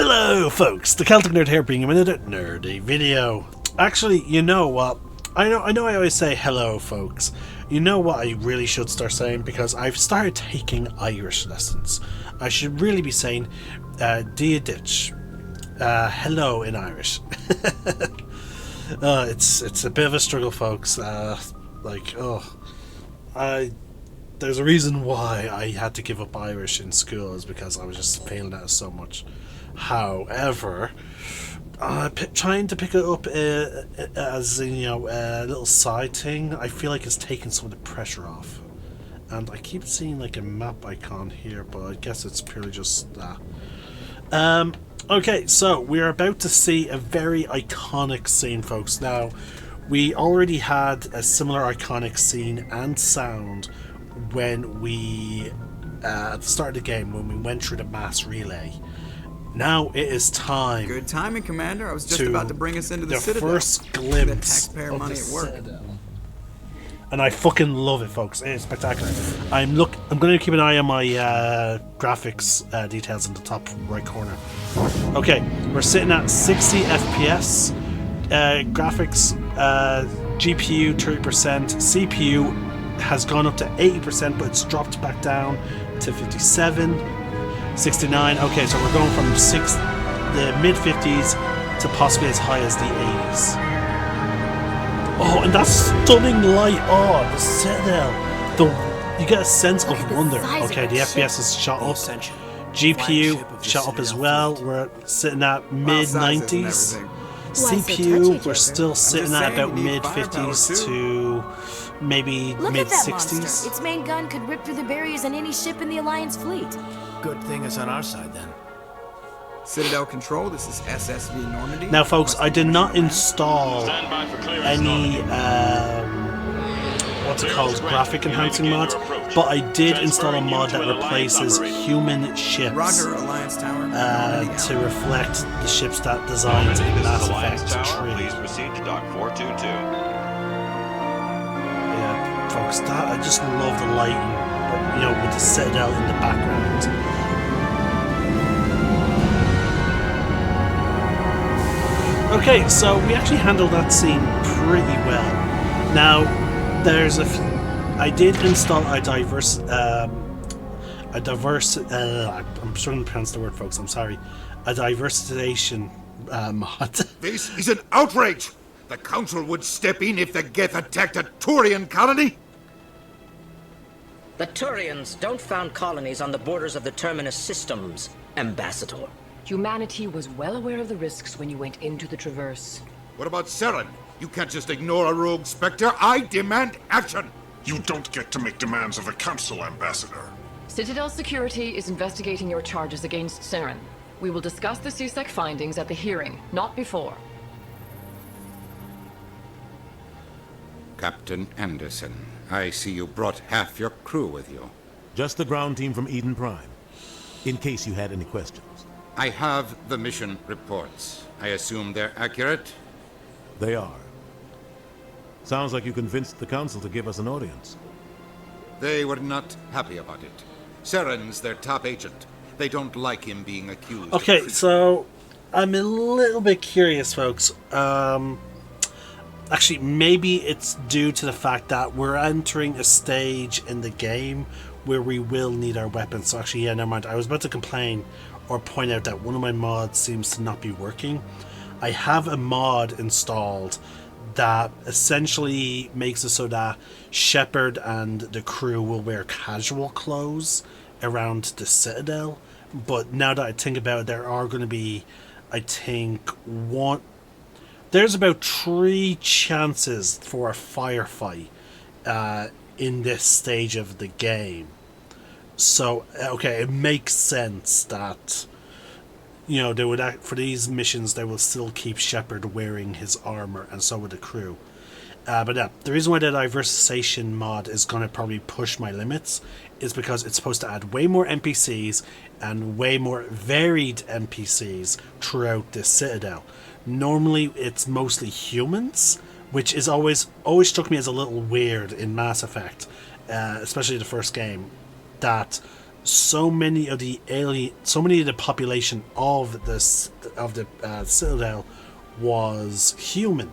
Hello folks, the Celtic Nerd here bringing you another nerdy video. Actually, you know what? I know I always say hello folks. You know what I really should start saying? Because I've started taking Irish lessons. I should really be saying Dia Ditch. Hello in Irish. It's a bit of a struggle folks. There's a reason why I had to give up Irish in school is because I was just failing at it so much. However, trying to pick it up as a little side thing, I feel like it's taking some of the pressure off. And I keep seeing like a map icon here, but I guess it's purely just that. Okay, so we're about to see a very iconic scene, folks. Now, we already had a similar iconic scene and sound when we at the start of the game when we went through the mass relay. Now it is time. Good timing, Commander. I was just about to bring us into the Citadel. First glimpse of the Citadel. And I fucking love it, folks. It's spectacular. I'm going to keep an eye on my graphics details in the top right corner. Okay, we're sitting at 60 FPS. Graphics, GPU 30%, CPU has gone up to 80%, but it's dropped back down to 57, 69. Okay, so we're going from the mid 50s to possibly as high as the 80s. Oh, and that stunning light! Oh, the Citadel. You get a sense of wonder. Okay, the FPS is shot up. GPU shot up as well. We're sitting at mid 90s. CPU, we're still sitting at about mid 50s to maybe mid 60s. Its main gun could rip through the barriers on any ship in the Alliance fleet. Good thing it's on our side then. Citadel Control, this is SSV Normandy. Now folks, I did not install any graphic enhancing mods, but I did install a mod that replaces human ships to reflect the ships that designed in Mass Effect 3. Yeah, folks, I just love the lighting, with the Citadel in the background. Okay, so we actually handled that scene pretty well. Now, I did install I'm struggling to pronounce the word, folks, I'm sorry. A diversification mod. This is an outrage! The Council would step in if the Geth attacked a Turian colony? The Turians don't found colonies on the borders of the Terminus systems, Ambassador. Humanity was well aware of the risks when you went into the Traverse. What about Saren? You can't just ignore a rogue Spectre. I demand action! You don't get to make demands of the Council, Ambassador. Citadel Security is investigating your charges against Saren. We will discuss the CSEC findings at the hearing, not before. Captain Anderson, I see you brought half your crew with you. Just the ground team from Eden Prime, in case you had any questions. I have the mission reports. I assume they're accurate? They are. Sounds like you convinced the Council to give us an audience. They were not happy about it. Saren's their top agent. They don't like him being accused. Okay, so I'm a little bit curious, folks. Actually, maybe it's due to the fact that we're entering a stage in the game where we will need our weapons. So actually, yeah, never mind. I was about to complain or point out that one of my mods seems to not be working. I have a mod installed that essentially makes it so that Shepard and the crew will wear casual clothes around the Citadel. But now that I think about it, there are going to be, I think, there's about 3 chances for a firefight in this stage of the game. So, okay, it makes sense that, they would for these missions, they will still keep Shepard wearing his armor, and so would the crew. But yeah, the reason why the diversification mod is going to probably push my limits is because it's supposed to add way more NPCs and way more varied NPCs throughout this Citadel. Normally, it's mostly humans, which is always struck me as a little weird in Mass Effect, especially the first game, that so many of the population of the Citadel was human.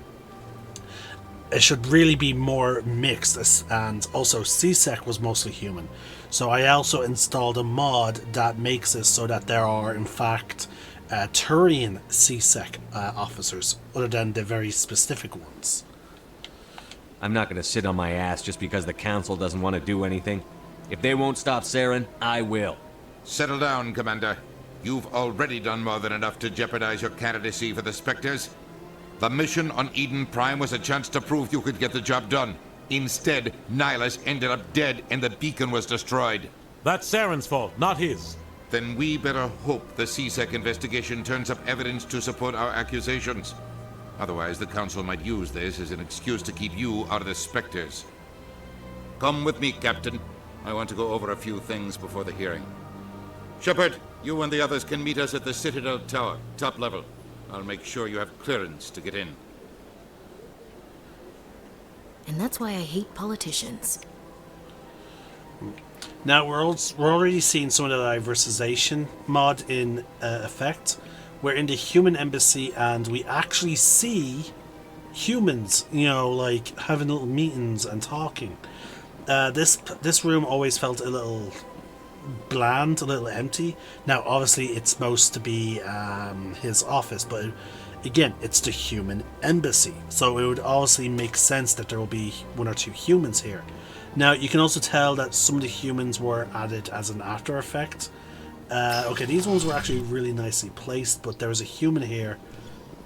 It should really be more mixed, and also CSEC was mostly human. So I also installed a mod that makes it so that there are, in fact, Turian CSEC officers, other than the very specific ones. I'm not gonna sit on my ass just because the Council doesn't want to do anything. If they won't stop Saren, I will. Settle down, Commander. You've already done more than enough to jeopardize your candidacy for the Spectres. The mission on Eden Prime was a chance to prove you could get the job done. Instead, Nihilus ended up dead and the beacon was destroyed. That's Saren's fault, not his. Then we better hope the CSEC investigation turns up evidence to support our accusations. Otherwise, the Council might use this as an excuse to keep you out of the Spectres. Come with me, Captain. I want to go over a few things before the hearing. Shepard, you and the others can meet us at the Citadel Tower, top level. I'll make sure you have clearance to get in. And that's why I hate politicians. Now we're already seeing some of the diversization mod in effect. We're in the human embassy and we actually see humans, you know, like having little meetings and talking. This room always felt a little bland, a little empty. Now obviously it's supposed to be his office, but again, it's the human embassy, so it would obviously make sense that there will be one or two humans here. Now you can also tell that some of the humans were added as an after effect. Okay, these ones were actually really nicely placed, but there was a human here.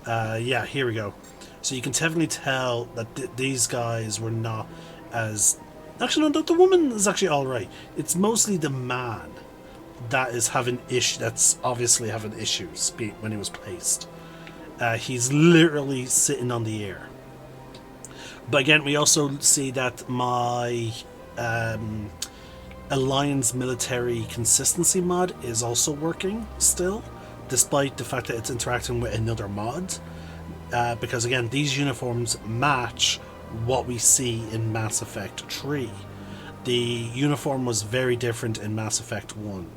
Yeah, here we go. So you can definitely tell that these guys were not as... Actually, no, the woman is actually alright. It's mostly the man that is having that's obviously having issues when he was placed. He's literally sitting on the air. But again, we also see that my Alliance military consistency mod is also working still, despite the fact that it's interacting with another mod. Because again, these uniforms match what we see in Mass Effect 3. The uniform was very different in Mass Effect 1.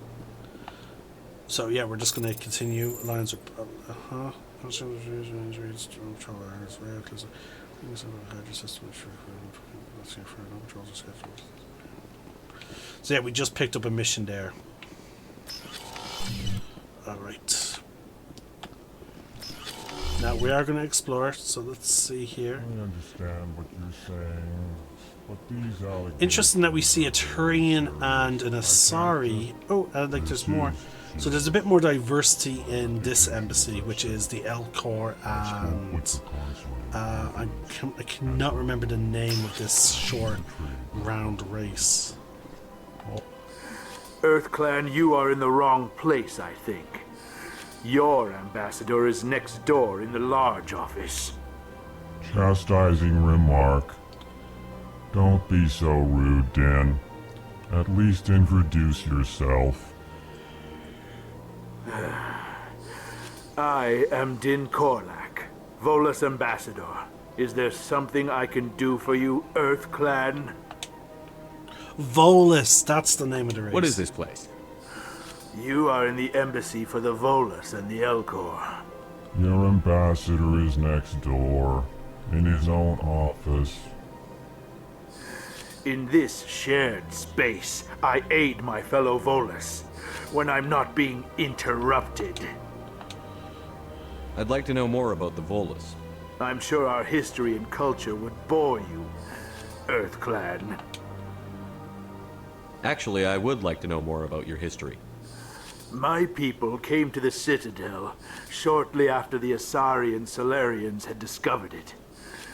So yeah, we're just going to continue. Alliance... So yeah, we just picked up a mission there. Alright. Now we are going to explore, so let's see here. I understand what you're saying, but these alligators... Interesting that we see a Turian and an Asari. Oh, like there's more. So there's a bit more diversity in this embassy, which is the Elcor and... I cannot remember the name of this short, round race. EarthClan, you are in the wrong place, I think. Your ambassador is next door in the large office. Chastising remark. Don't be so rude, Dan. At least introduce yourself. I am Din Korlak, Volus ambassador. Is there something I can do for you, EarthClan? Volus, that's the name of the race. What is this place? You are in the embassy for the Volus and the Elcor. Your ambassador is next door, in his own office. In this shared space, I aid my fellow Volus when I'm not being interrupted. I'd like to know more about the Volus. I'm sure our history and culture would bore you, EarthClan. Actually, I would like to know more about your history. My people came to the Citadel shortly after the Asari and Solarians had discovered it.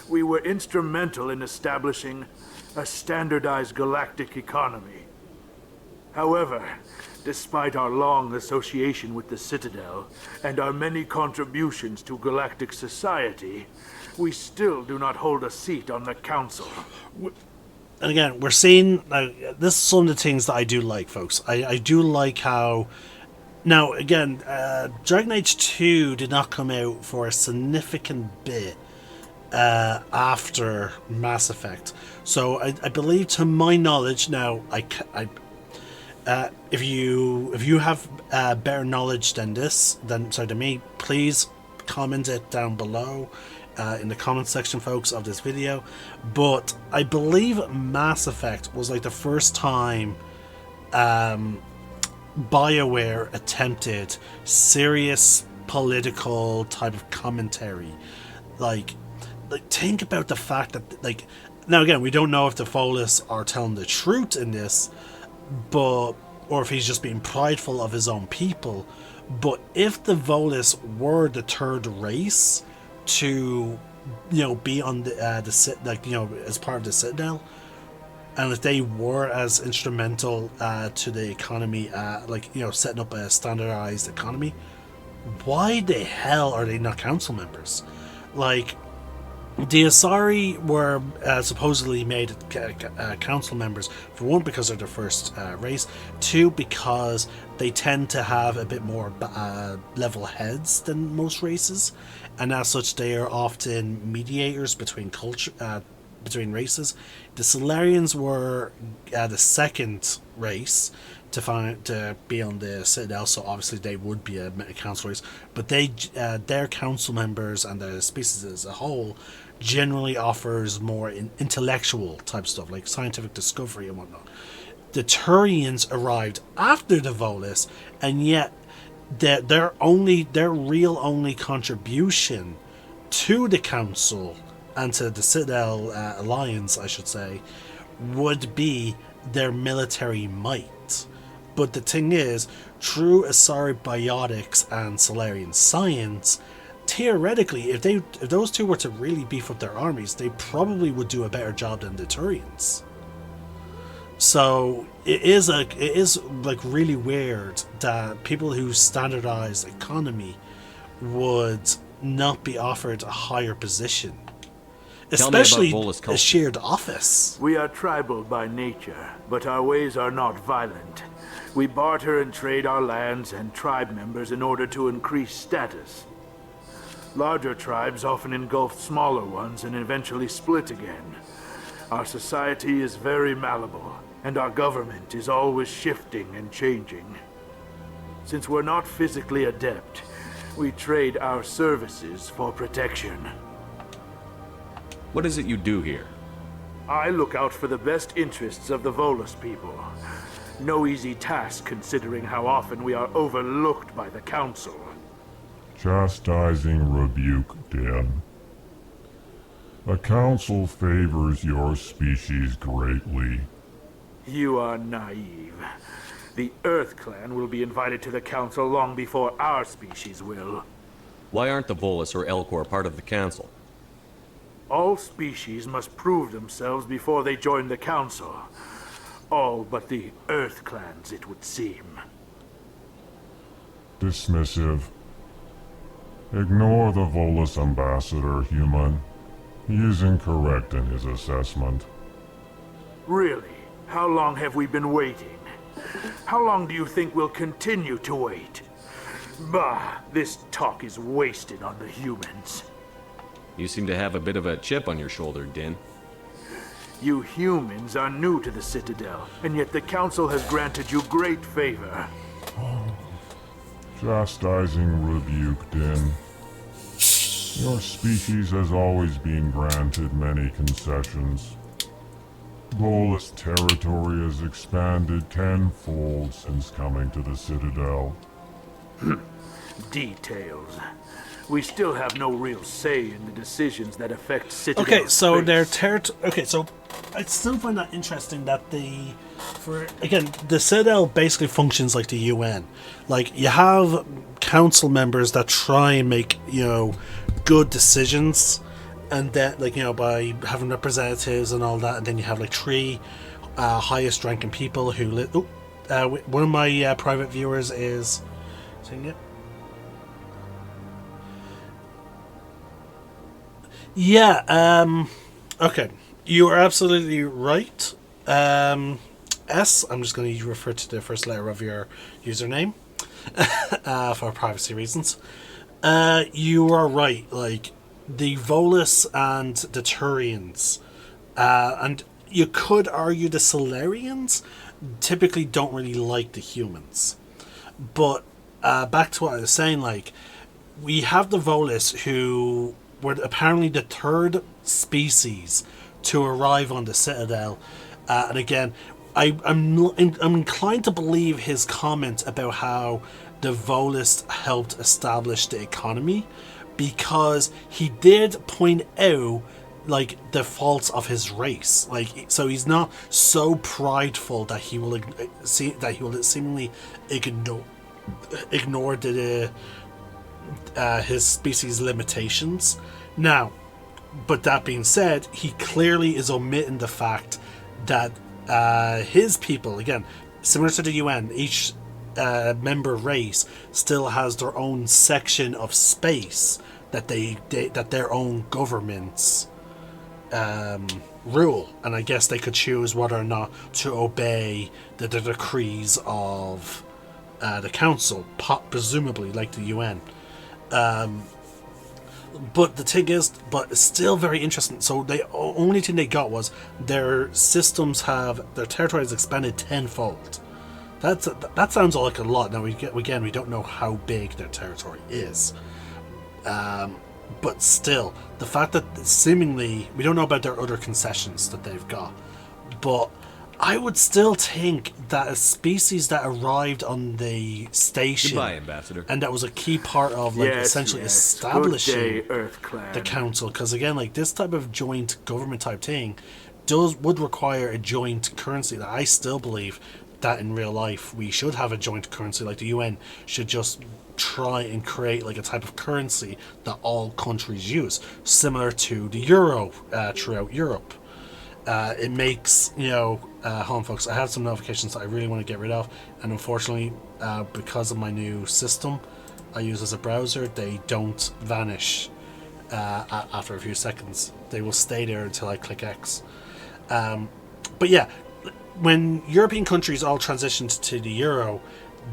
We were instrumental in establishing a standardized galactic economy. However, despite our long association with the Citadel and our many contributions to galactic society, we still do not hold a seat on the Council. And again, we're seeing... this is some of the things that I do like, folks. I do like how... Now, again, Dragon Age 2 did not come out for a significant bit after Mass Effect. So I believe, to my knowledge, now, If you have better knowledge than this, than me, please comment it down below in the comment section, folks, of this video. But I believe Mass Effect was like the first time BioWare attempted serious political type of commentary. Like think about the fact that, like, now again, we don't know if the Volus are telling the truth in this, or if he's just being prideful of his own people. But if the Volus were the third race to, be on the as part of the Citadel, and if they were as instrumental to the economy, setting up a standardized economy, why the hell are they not council members? Like, the Asari were supposedly made council members, for one, because they're their first race, two, because they tend to have a bit more level heads than most races, and as such they are often mediators between between races. The Solarians were the second race to be on the Citadel, so obviously they would be a council race, but their council members and the species as a whole generally offers more intellectual type stuff, like scientific discovery and whatnot. The Turians arrived after the Volus, and yet their real only contribution to the council and to the Citadel alliance, I should say, would be their military might. But the thing is, through Asari biotics and Solarian science, theoretically, if those two were to really beef up their armies, they probably would do a better job than the Turians. So it is really weird that people who standardize economy would not be offered a higher position, especially a shared office. We are tribal by nature, but our ways are not violent. We barter and trade our lands and tribe members in order to increase status. Larger tribes often engulf smaller ones and eventually split again. Our society is very malleable, and our government is always shifting and changing. Since we're not physically adept, we trade our services for protection. What is it you do here? I look out for the best interests of the Volus people. No easy task, considering how often we are overlooked by the Council. Chastising rebuke, Dan. The Council favors your species greatly. You are naive. The Earth Clan will be invited to the Council long before our species will. Why aren't the Volus or Elcor part of the Council? All species must prove themselves before they join the Council. All but the Earth Clans, it would seem. Dismissive. Ignore the Volus ambassador, human. He is incorrect in his assessment. Really? How long have we been waiting? How long do you think we'll continue to wait? Bah, this talk is wasted on the humans. You seem to have a bit of a chip on your shoulder, Din. You humans are new to the Citadel, and yet the Council has granted you great favor. Chastising rebuke, Din. Your species has always been granted many concessions. Volus territory has expanded tenfold since coming to the Citadel. Details. We still have no real say in the decisions that affect Citadel. Okay, so space. so I still find that interesting that the Citadel basically functions like the UN. Like, you have council members that try and make, good decisions, and that, by having representatives and all that, and then you have three highest ranking people who one of my private viewers is saying it. Yeah, okay. You are absolutely right. S, I'm just going to refer to the first letter of your username for privacy reasons. You are right. The Volus and the Turians, and you could argue the Solarians, typically don't really like the humans. But back to what I was saying, like, we have the Volus, who were apparently the third species to arrive on the Citadel. And again, I'm inclined to believe his comment about how the Volus helped establish the economy, because he did point out like the faults of his race. Like, so he's not so prideful that he will seemingly ignore the his species' limitations. Now, but that being said, he clearly is omitting the fact that his people, again, similar to the UN, each member race still has their own section of space that that their own governments rule, and I guess they could choose whether or not to obey the decrees of the council, presumably like the UN. But the thing is, but it's still very interesting. So the only thing they got was their systems their territory has expanded tenfold. That sounds like a lot. Now we don't know how big their territory is. But still, the fact that seemingly we don't know about their other concessions that they've got, but I would still think that a species that arrived on the station, Goodbye, Ambassador, and that was a key part of essentially establishing the council, because again, like, this type of joint government type thing would require a joint currency. That I still believe that in real life we should have a joint currency. Like, the UN should just try and create like a type of currency that all countries use, similar to the euro throughout Europe. It makes, hold on folks, I have some notifications that I really want to get rid of, and unfortunately, because of my new system I use as a browser, they don't vanish after a few seconds. They will stay there until I click X. But yeah, when European countries all transitioned to the euro,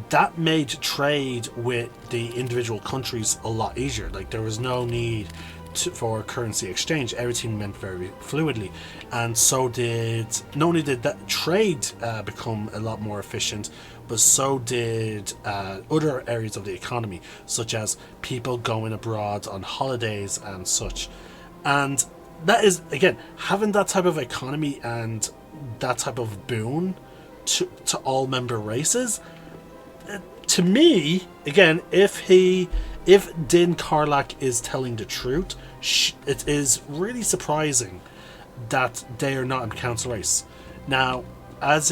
that made trade with the individual countries a lot easier. Like, there was no need for currency exchange. Everything went very fluidly, and so did, not only did that trade become a lot more efficient, but so did other areas of the economy, such as people going abroad on holidays and such. And that is, again, having that type of economy and that type of boon to all member races. To me, again, if Din Karlak is telling the truth, it is really surprising that they are not in council race. Now, it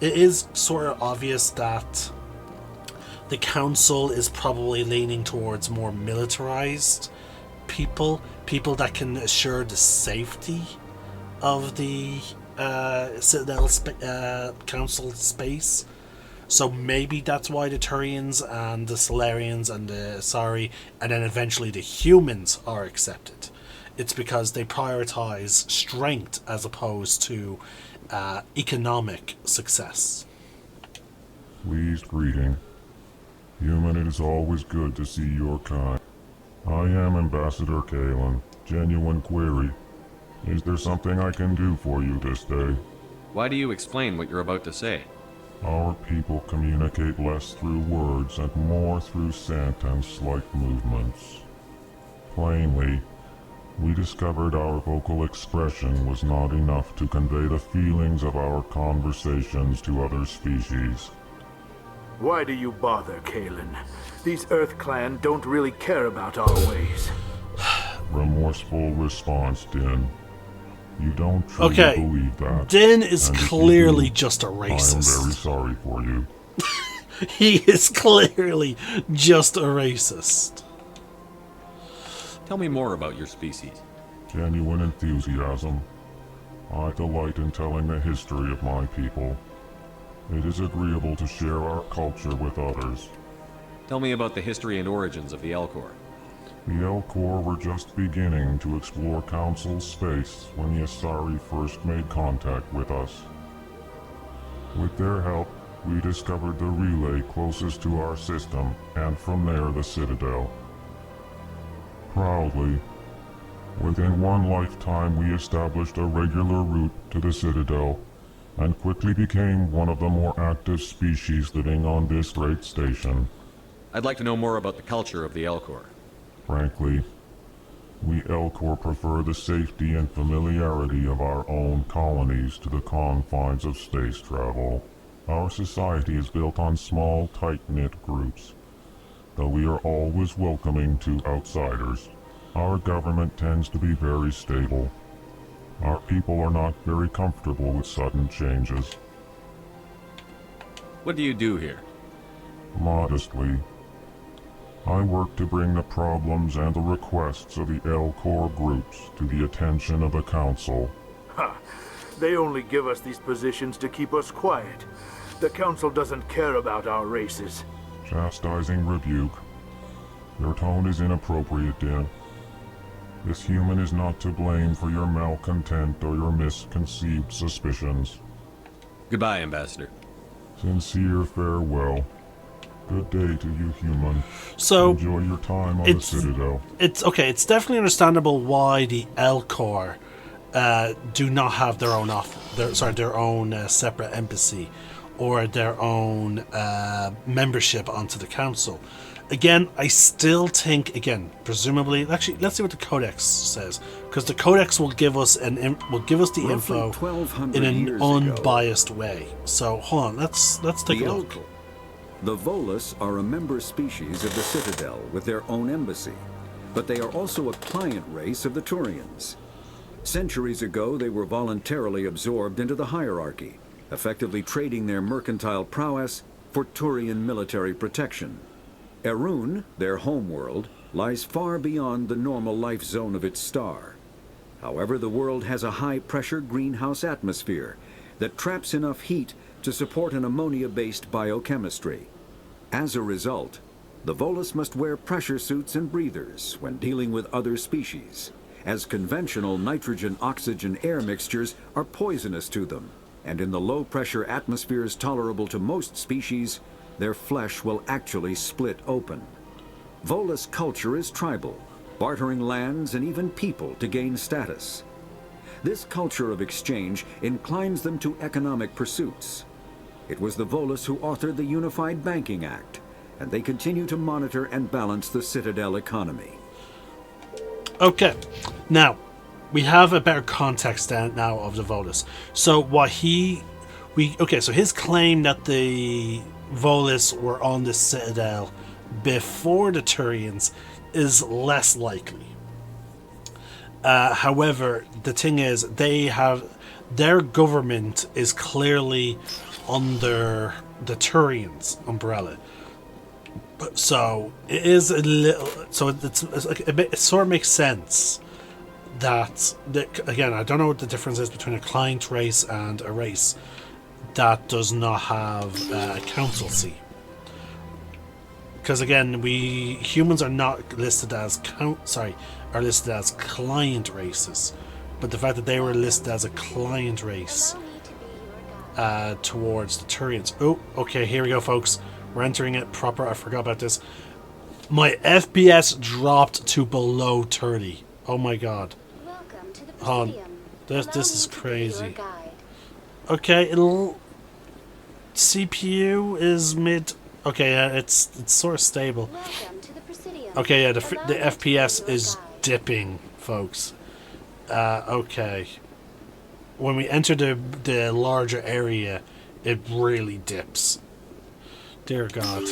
is sort of obvious that the council is probably leaning towards more militarized people that can assure the safety of the Citadel council space. So maybe that's why the Turians and the Solarians and the Asari, and then eventually the humans, are accepted. It's because they prioritize strength as opposed to economic success. Pleased greeting. Human, it is always good to see your kind. I am Ambassador Kalen. Genuine query. Is there something I can do for you this day? Why do you explain what you're about to say? Our people communicate less through words and more through scent and slight movements. Plainly, we discovered our vocal expression was not enough to convey the feelings of our conversations to other species. Why do you bother, Kalen? These Earth Clan don't really care about our ways. Remorseful response, Din. You don't truly believe that. Din is clearly just a racist. I am very sorry for you. He is clearly just a racist. Tell me more about your species. Genuine enthusiasm. I delight in telling the history of my people. It is agreeable to share our culture with others. Tell me about the history and origins of the Elcor. The Elcor were just beginning to explore Council space when the Asari first made contact with us. With their help, we discovered the relay closest to our system, and from there the Citadel. Proudly, within one lifetime we established a regular route to the Citadel, and quickly became one of the more active species living on this great station. I'd like to know more about the culture of the Elcor. Frankly, we Elcor prefer the safety and familiarity of our own colonies to the confines of space travel. Our society is built on small, tight-knit groups. Though we are always welcoming to outsiders, our government tends to be very stable. Our people are not very comfortable with sudden changes. What do you do here? Modestly, I work to bring the problems and the requests of the Elcor groups to the attention of the Council. Ha! They only give us these positions to keep us quiet. The Council doesn't care about our races. Chastising rebuke. Your tone is inappropriate, Din. This human is not to blame for your malcontent or your misconceived suspicions. Goodbye, Ambassador. Sincere farewell. Good day to you, human. So enjoy your time on the Citadel. It's okay. It's definitely understandable why the Elcor do not have their own their own separate embassy or their own membership onto the council. Again, I still think, presumably, actually, let's see what the Codex says, because the Codex will give us the info in an unbiased way. So hold on, let's take a look. The Volus are a member species of the Citadel with their own embassy, but they are also a client race of the Turians. Centuries ago, they were voluntarily absorbed into the hierarchy, effectively trading their mercantile prowess for Turian military protection. Erun, their homeworld, lies far beyond the normal life zone of its star. However, the world has a high-pressure greenhouse atmosphere that traps enough heat to support an ammonia-based biochemistry. As a result, the Volus must wear pressure suits and breathers when dealing with other species, as conventional nitrogen-oxygen-air mixtures are poisonous to them, and in the low-pressure atmospheres tolerable to most species, their flesh will actually split open. Volus culture is tribal, bartering lands and even people to gain status. This culture of exchange inclines them to economic pursuits. It was the Volus who authored the Unified Banking Act, and they continue to monitor and balance the Citadel economy. Okay, now we have a better context now of the Volus. So so his claim that the Volus were on the Citadel before the Turians is less likely. However, the thing is, their government is clearly under the Turians' umbrella. So it is a little. So it sort of makes sense that again, I don't know what the difference is between a client race and a race that does not have a council seat. Because again, humans are not listed as are listed as client races, but the fact that they were listed as a client race towards the Turians. Oh, okay, here we go, folks. We're entering it proper. I forgot about this. My FPS dropped to below 30. Oh my god. Welcome to the Presidium. This is crazy. Okay, CPU is mid. Okay, yeah, it's sort of stable. Okay, yeah, the FPS is dipping, folks. Okay. When we enter the larger area, it really dips. Dear God.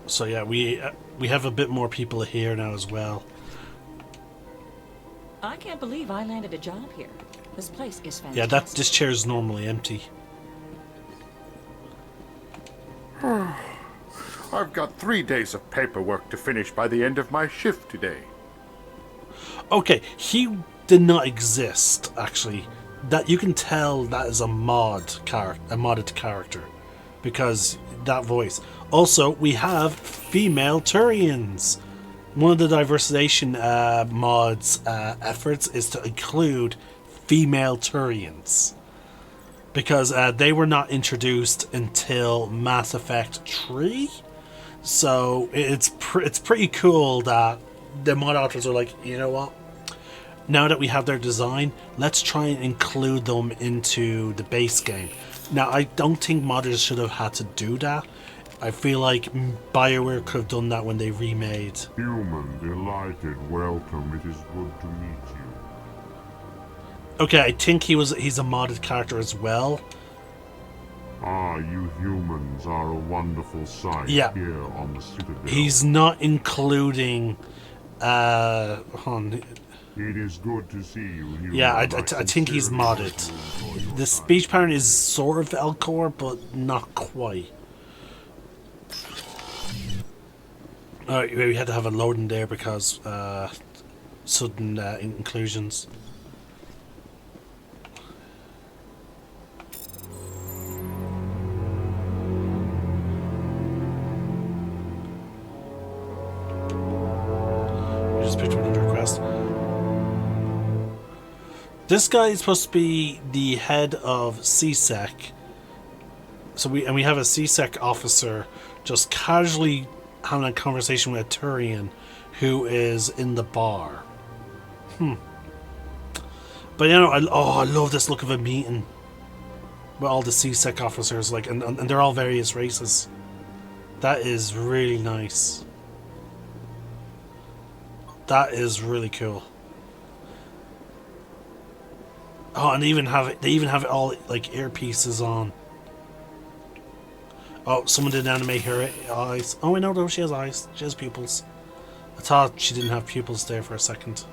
So yeah, we have a bit more people here now as well. I can't believe I landed a job here. This place is fantastic. Yeah, this chair is normally empty. I've got 3 days of paperwork to finish by the end of my shift today. Okay, he did not exist, actually. That you can tell that is a modded character, because that voice. Also, we have female Turians. One of the diversification mods efforts is to include female Turians, because they were not introduced until Mass Effect 3. So it's pretty cool that the mod authors are like, you know what? now that we have their design, let's try and include them into the base game. Now, I don't think modders should have had to do that. I feel like BioWare could have done that when they remade. Human, delighted, welcome. It is good to meet you. Okay, I think he's a modded character as well. Ah, you humans are a wonderful sight Yeah. here on the Citadel. He's not including. Hold on. It is good to see you. Human. Yeah, I think he's modded. The speech pattern is sort of Elcor, but not quite. Alright, we had to have a loading there because sudden inclusions. We just picked another request. This guy is supposed to be the head of CSEC. So we have a CSEC officer just casually having a conversation with a Turian who is in the bar. But you know, I love this look of a meeting with all the CSEC officers, like, and they're all various races. That is really nice. That is really cool. Oh, and they even have it all like earpieces on. Oh, someone did animate her eyes. Oh, I know though, she has eyes. She has pupils. I thought she didn't have pupils there for a second.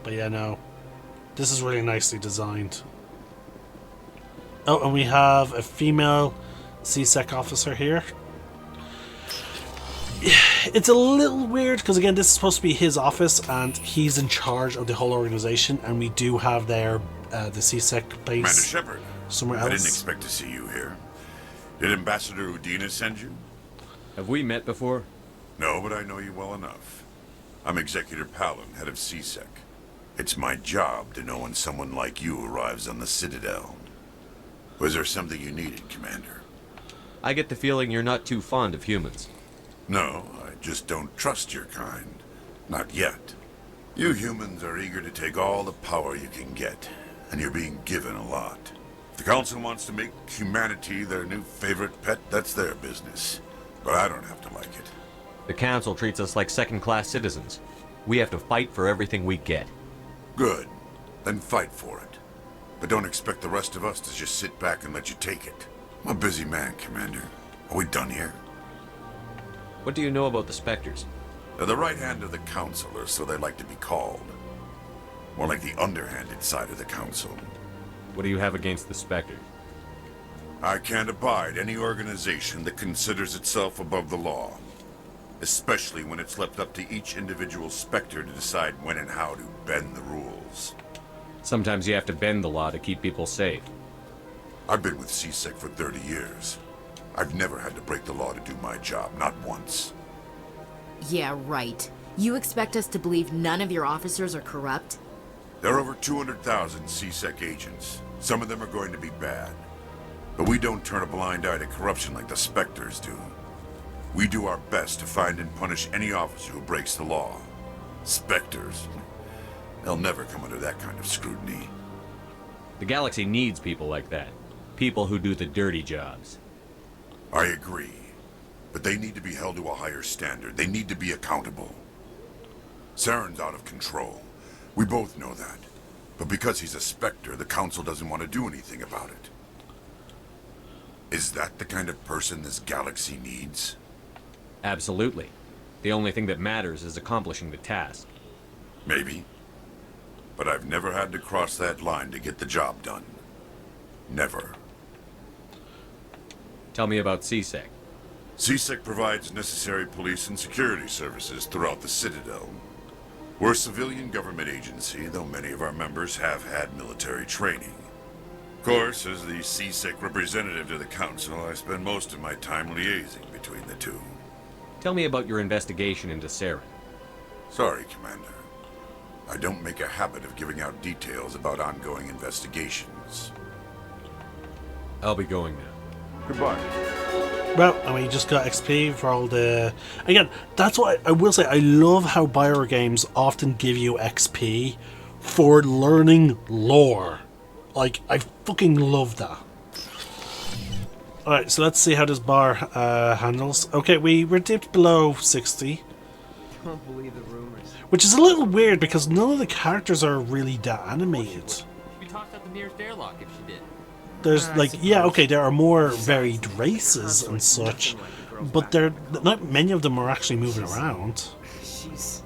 But yeah, no. This is really nicely designed. Oh, and we have a female CSEC officer here. It's a little weird because, again, this is supposed to be his office and he's in charge of the whole organization, and we do have there the CSEC base. Commander Shepard, somewhere else. I didn't expect to see you here. Did Ambassador Udina send you? Have we met before? No, but I know you well enough. I'm Executor Palin, head of CSEC. It's my job to know when someone like you arrives on the Citadel. Was there something you needed, Commander? I get the feeling you're not too fond of humans. No, I just don't trust your kind. Not yet. You humans are eager to take all the power you can get, and you're being given a lot. If the Council wants to make humanity their new favorite pet, that's their business. But I don't have to like it. The Council treats us like second-class citizens. We have to fight for everything we get. Good. Then fight for it. But don't expect the rest of us to just sit back and let you take it. I'm a busy man, Commander. Are we done here? What do you know about the Spectres? They're the right hand of the Council, or so they like to be called. More like the underhanded side of the Council. What do you have against the Spectres? I can't abide any organization that considers itself above the law. Especially when it's left up to each individual Spectre to decide when and how to bend the rules. Sometimes you have to bend the law to keep people safe. I've been with CSEC for 30 years. I've never had to break the law to do my job, not once. Yeah, right. You expect us to believe none of your officers are corrupt? There are over 200,000 CSEC agents. Some of them are going to be bad. But we don't turn a blind eye to corruption like the Spectres do. We do our best to find and punish any officer who breaks the law. Spectres, they'll never come under that kind of scrutiny. The galaxy needs people like that. People who do the dirty jobs. I agree. But they need to be held to a higher standard. They need to be accountable. Saren's out of control. We both know that. But because he's a Spectre, the Council doesn't want to do anything about it. Is that the kind of person this galaxy needs? Absolutely. The only thing that matters is accomplishing the task. Maybe. But I've never had to cross that line to get the job done. Never. Tell me about CSEC. CSEC provides necessary police and security services throughout the Citadel. We're a civilian government agency, though many of our members have had military training. Of course, as the CSEC representative to the Council, I spend most of my time liaising between the two. Tell me about your investigation into Saren. Sorry, Commander. I don't make a habit of giving out details about ongoing investigations. I'll be going now. Goodbye. Well, and we just got XP for all the... Again, that's what I will say. I love how Bioware games often give you XP for learning lore. Like, I fucking love that. Alright, so let's see how this bar handles. Okay, we're dipped below 60. Don't believe the rumors. Which is a little weird because none of the characters are really that animated. We tossed out the nearest airlock if she did. There's like, yeah, okay, there are more varied races and such, but not many of them are actually moving around. This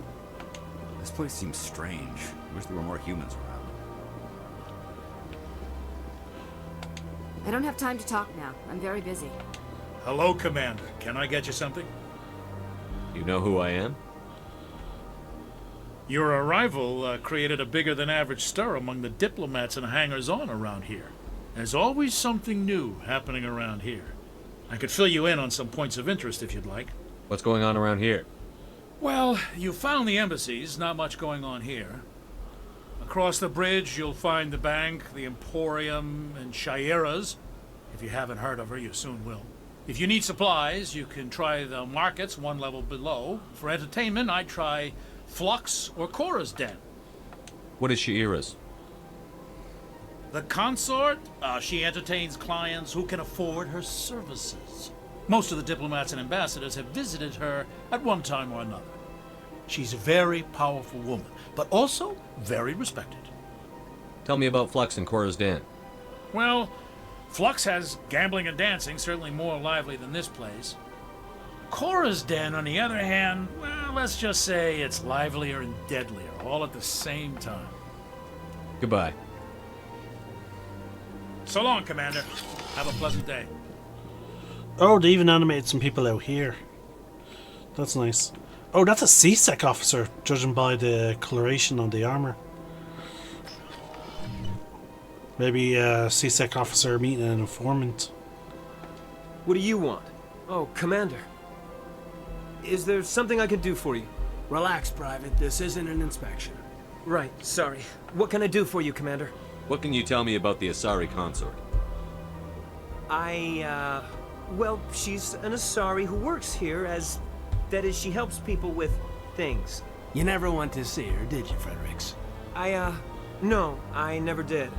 place seems strange. Wish there were more humans around. I don't have time to talk now. I'm very busy. Hello, Commander. Can I get you something? You know who I am? Your arrival created a bigger than average stir among the diplomats and hangers-on around here. There's always something new happening around here. I could fill you in on some points of interest if you'd like. What's going on around here? Well, you found the embassies, not much going on here. Across the bridge, you'll find the bank, the Emporium, and Shaira's. If you haven't heard of her, you soon will. If you need supplies, you can try the markets one level below. For entertainment, I'd try Flux or Cora's Den. What is Shaira's? The consort, she entertains clients who can afford her services. Most of the diplomats and ambassadors have visited her at one time or another. She's a very powerful woman, but also very respected. Tell me about Flux and Cora's Den. Well, Flux has gambling and dancing, certainly more lively than this place. Cora's Den, on the other hand, well, let's just say it's livelier and deadlier, all at the same time. Goodbye. So long, Commander. Have a pleasant day. Oh, they even animated some people out here. That's nice. Oh, that's a CSEC officer, judging by the coloration on the armor. Maybe a CSEC officer meeting an informant. What do you want? Oh, Commander. Is there something I can do for you? Relax, Private. This isn't an inspection. Right, sorry. What can I do for you, Commander? What can you tell me about the Asari consort? Well, she's an Asari who works here as... That is, she helps people with things. You never went to see her, did you, Fredericks? No, I never did.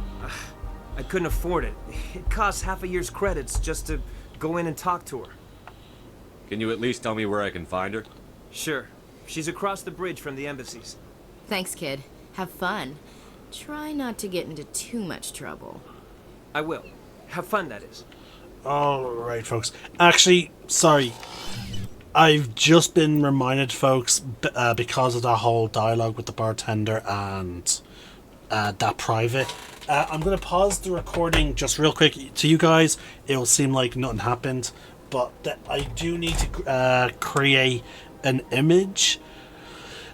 I couldn't afford it. It costs half a year's credits just to go in and talk to her. Can you at least tell me where I can find her? Sure. She's across the bridge from the embassies. Thanks, kid. Have fun. Try not to get into too much trouble. I will. Have fun, that is. Alright, folks. Actually, sorry. I've just been reminded, folks, because of that whole dialogue with the bartender and that private. I'm going to pause the recording just real quick. To you guys, it will seem like nothing happened, but I do need to create an image,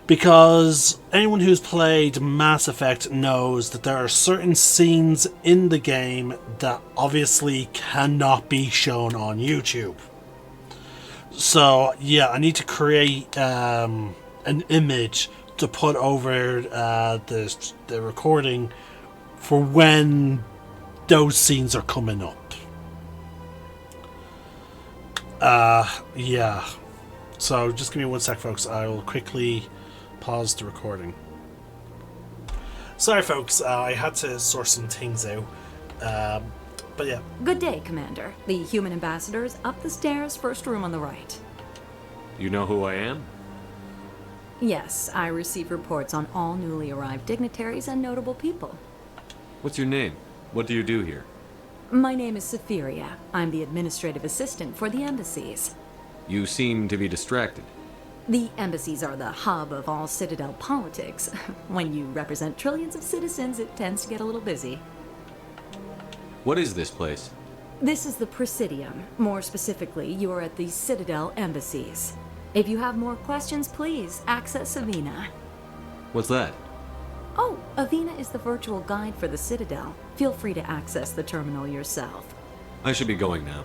because anyone who's played Mass Effect knows that there are certain scenes in the game that obviously cannot be shown on YouTube. So yeah, I need to create an image to put over the recording for when those scenes are coming up. Yeah. So just give me 1 sec, folks. I will quickly pause the recording. Sorry, folks. I had to sort some things out. But yeah. Good day, Commander. The human ambassador is up the stairs, first room on the right. You know who I am? Yes, I receive reports on all newly arrived dignitaries and notable people. What's your name? What do you do here? My name is Cytheria. I'm the administrative assistant for the embassies. You seem to be distracted. The embassies are the hub of all Citadel politics. When you represent trillions of citizens, it tends to get a little busy. What is this place? This is the Presidium. More specifically, you are at the Citadel embassies. If you have more questions, please access Avina. What's that? Oh, Avina is the virtual guide for the Citadel. Feel free to access the terminal yourself. I should be going now.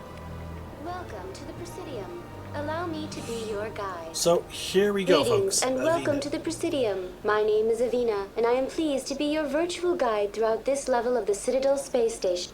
Welcome to the Presidium. Allow me to be your guide. So here we go, Greetings folks. and welcome Avina. to the Presidium. My name is Avina, and I am pleased to be your virtual guide throughout this level of the Citadel space station.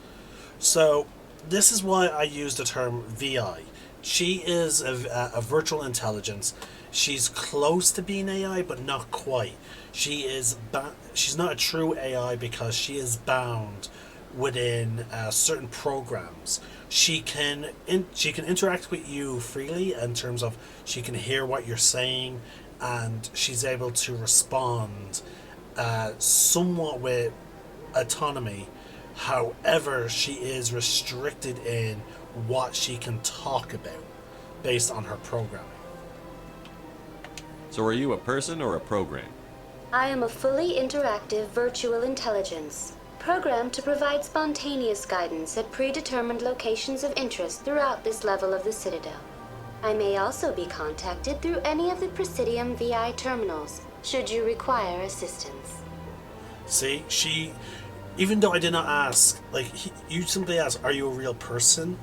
So this is why I use the term VI. She is a virtual intelligence. She's close to being AI, but not quite. She's not a true AI because she is bound within certain programs. She can interact with you freely in terms of she can hear what you're saying, and she's able to respond somewhat with autonomy. However, she is restricted in what she can talk about based on her programming. So are you a person or a program? I am a fully interactive virtual intelligence, programmed to provide spontaneous guidance at predetermined locations of interest throughout this level of the Citadel. I may also be contacted through any of the Presidium VI terminals, should you require assistance. See, even though I did not ask, you simply asked, are you a real person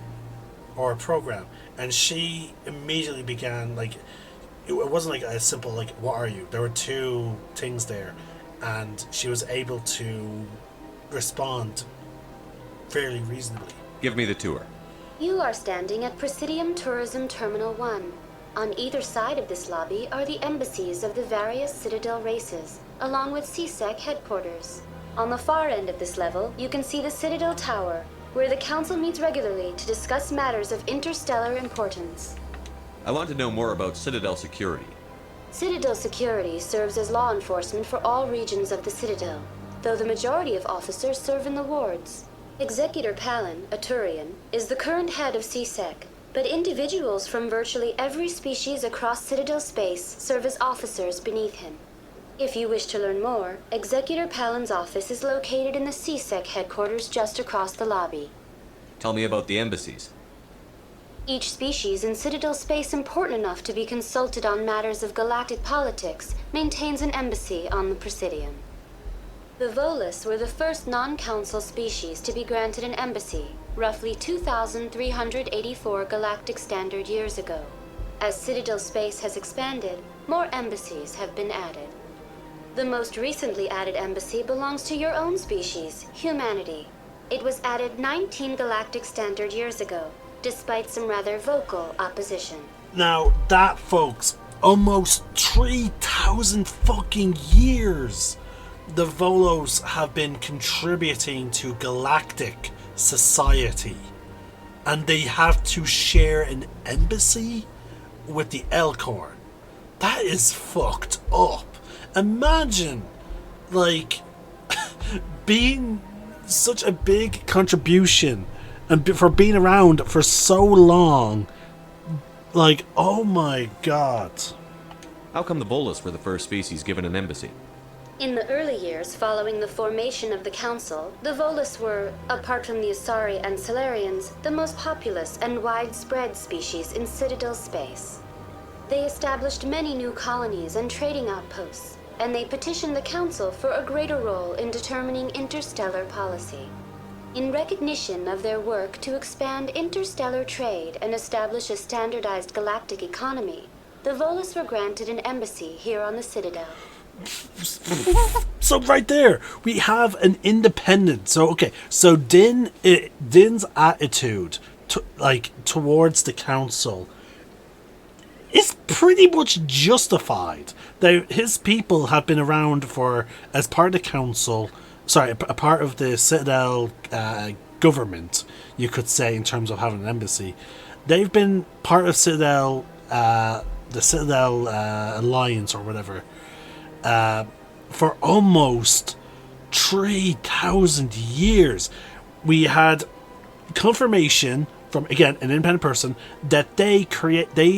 or a program? And she immediately began, it wasn't like a simple, what are you? There were two things there, and she was able to respond fairly reasonably. Give me the tour. You are standing at Presidium Tourism Terminal 1. On either side of this lobby are the embassies of the various Citadel races, along with CSEC headquarters. On the far end of this level, you can see the Citadel Tower, where the Council meets regularly to discuss matters of interstellar importance. I want to know more about Citadel security. Citadel security serves as law enforcement for all regions of the Citadel, though the majority of officers serve in the wards. Executor Palin, a Turian, is the current head of CSEC, but individuals from virtually every species across Citadel space serve as officers beneath him. If you wish to learn more, Executor Palin's office is located in the CSEC headquarters just across the lobby. Tell me about the embassies. Each species in Citadel space important enough to be consulted on matters of galactic politics maintains an embassy on the Presidium. The Volus were the first non-council species to be granted an embassy, roughly 2,384 galactic standard years ago. As Citadel space has expanded, more embassies have been added. The most recently added embassy belongs to your own species, humanity. It was added 19 galactic standard years ago, despite some rather vocal opposition. Now, that, folks, almost 3,000 fucking years the Volos have been contributing to galactic society, and they have to share an embassy with the Elcor. That is fucked up. Imagine, being such a big contribution and for being around for so long. Oh my god. How come the Volus were the first species given an embassy? In the early years following the formation of the Council, the Volus were, apart from the Asari and Solarians, the most populous and widespread species in Citadel space. They established many new colonies and trading outposts, and they petitioned the Council for a greater role in determining interstellar policy. In recognition of their work to expand interstellar trade and establish a standardized galactic economy, the Volus were granted an embassy here on the Citadel. So right there, we have an independent. So Din's attitude towards the council is pretty much justified. His people have been around as part of the council. Sorry, a part of the Citadel government, you could say, in terms of having an embassy. They've been part of Citadel, the Citadel Alliance or whatever, for almost 3,000 years. We had confirmation from, again, an independent person that they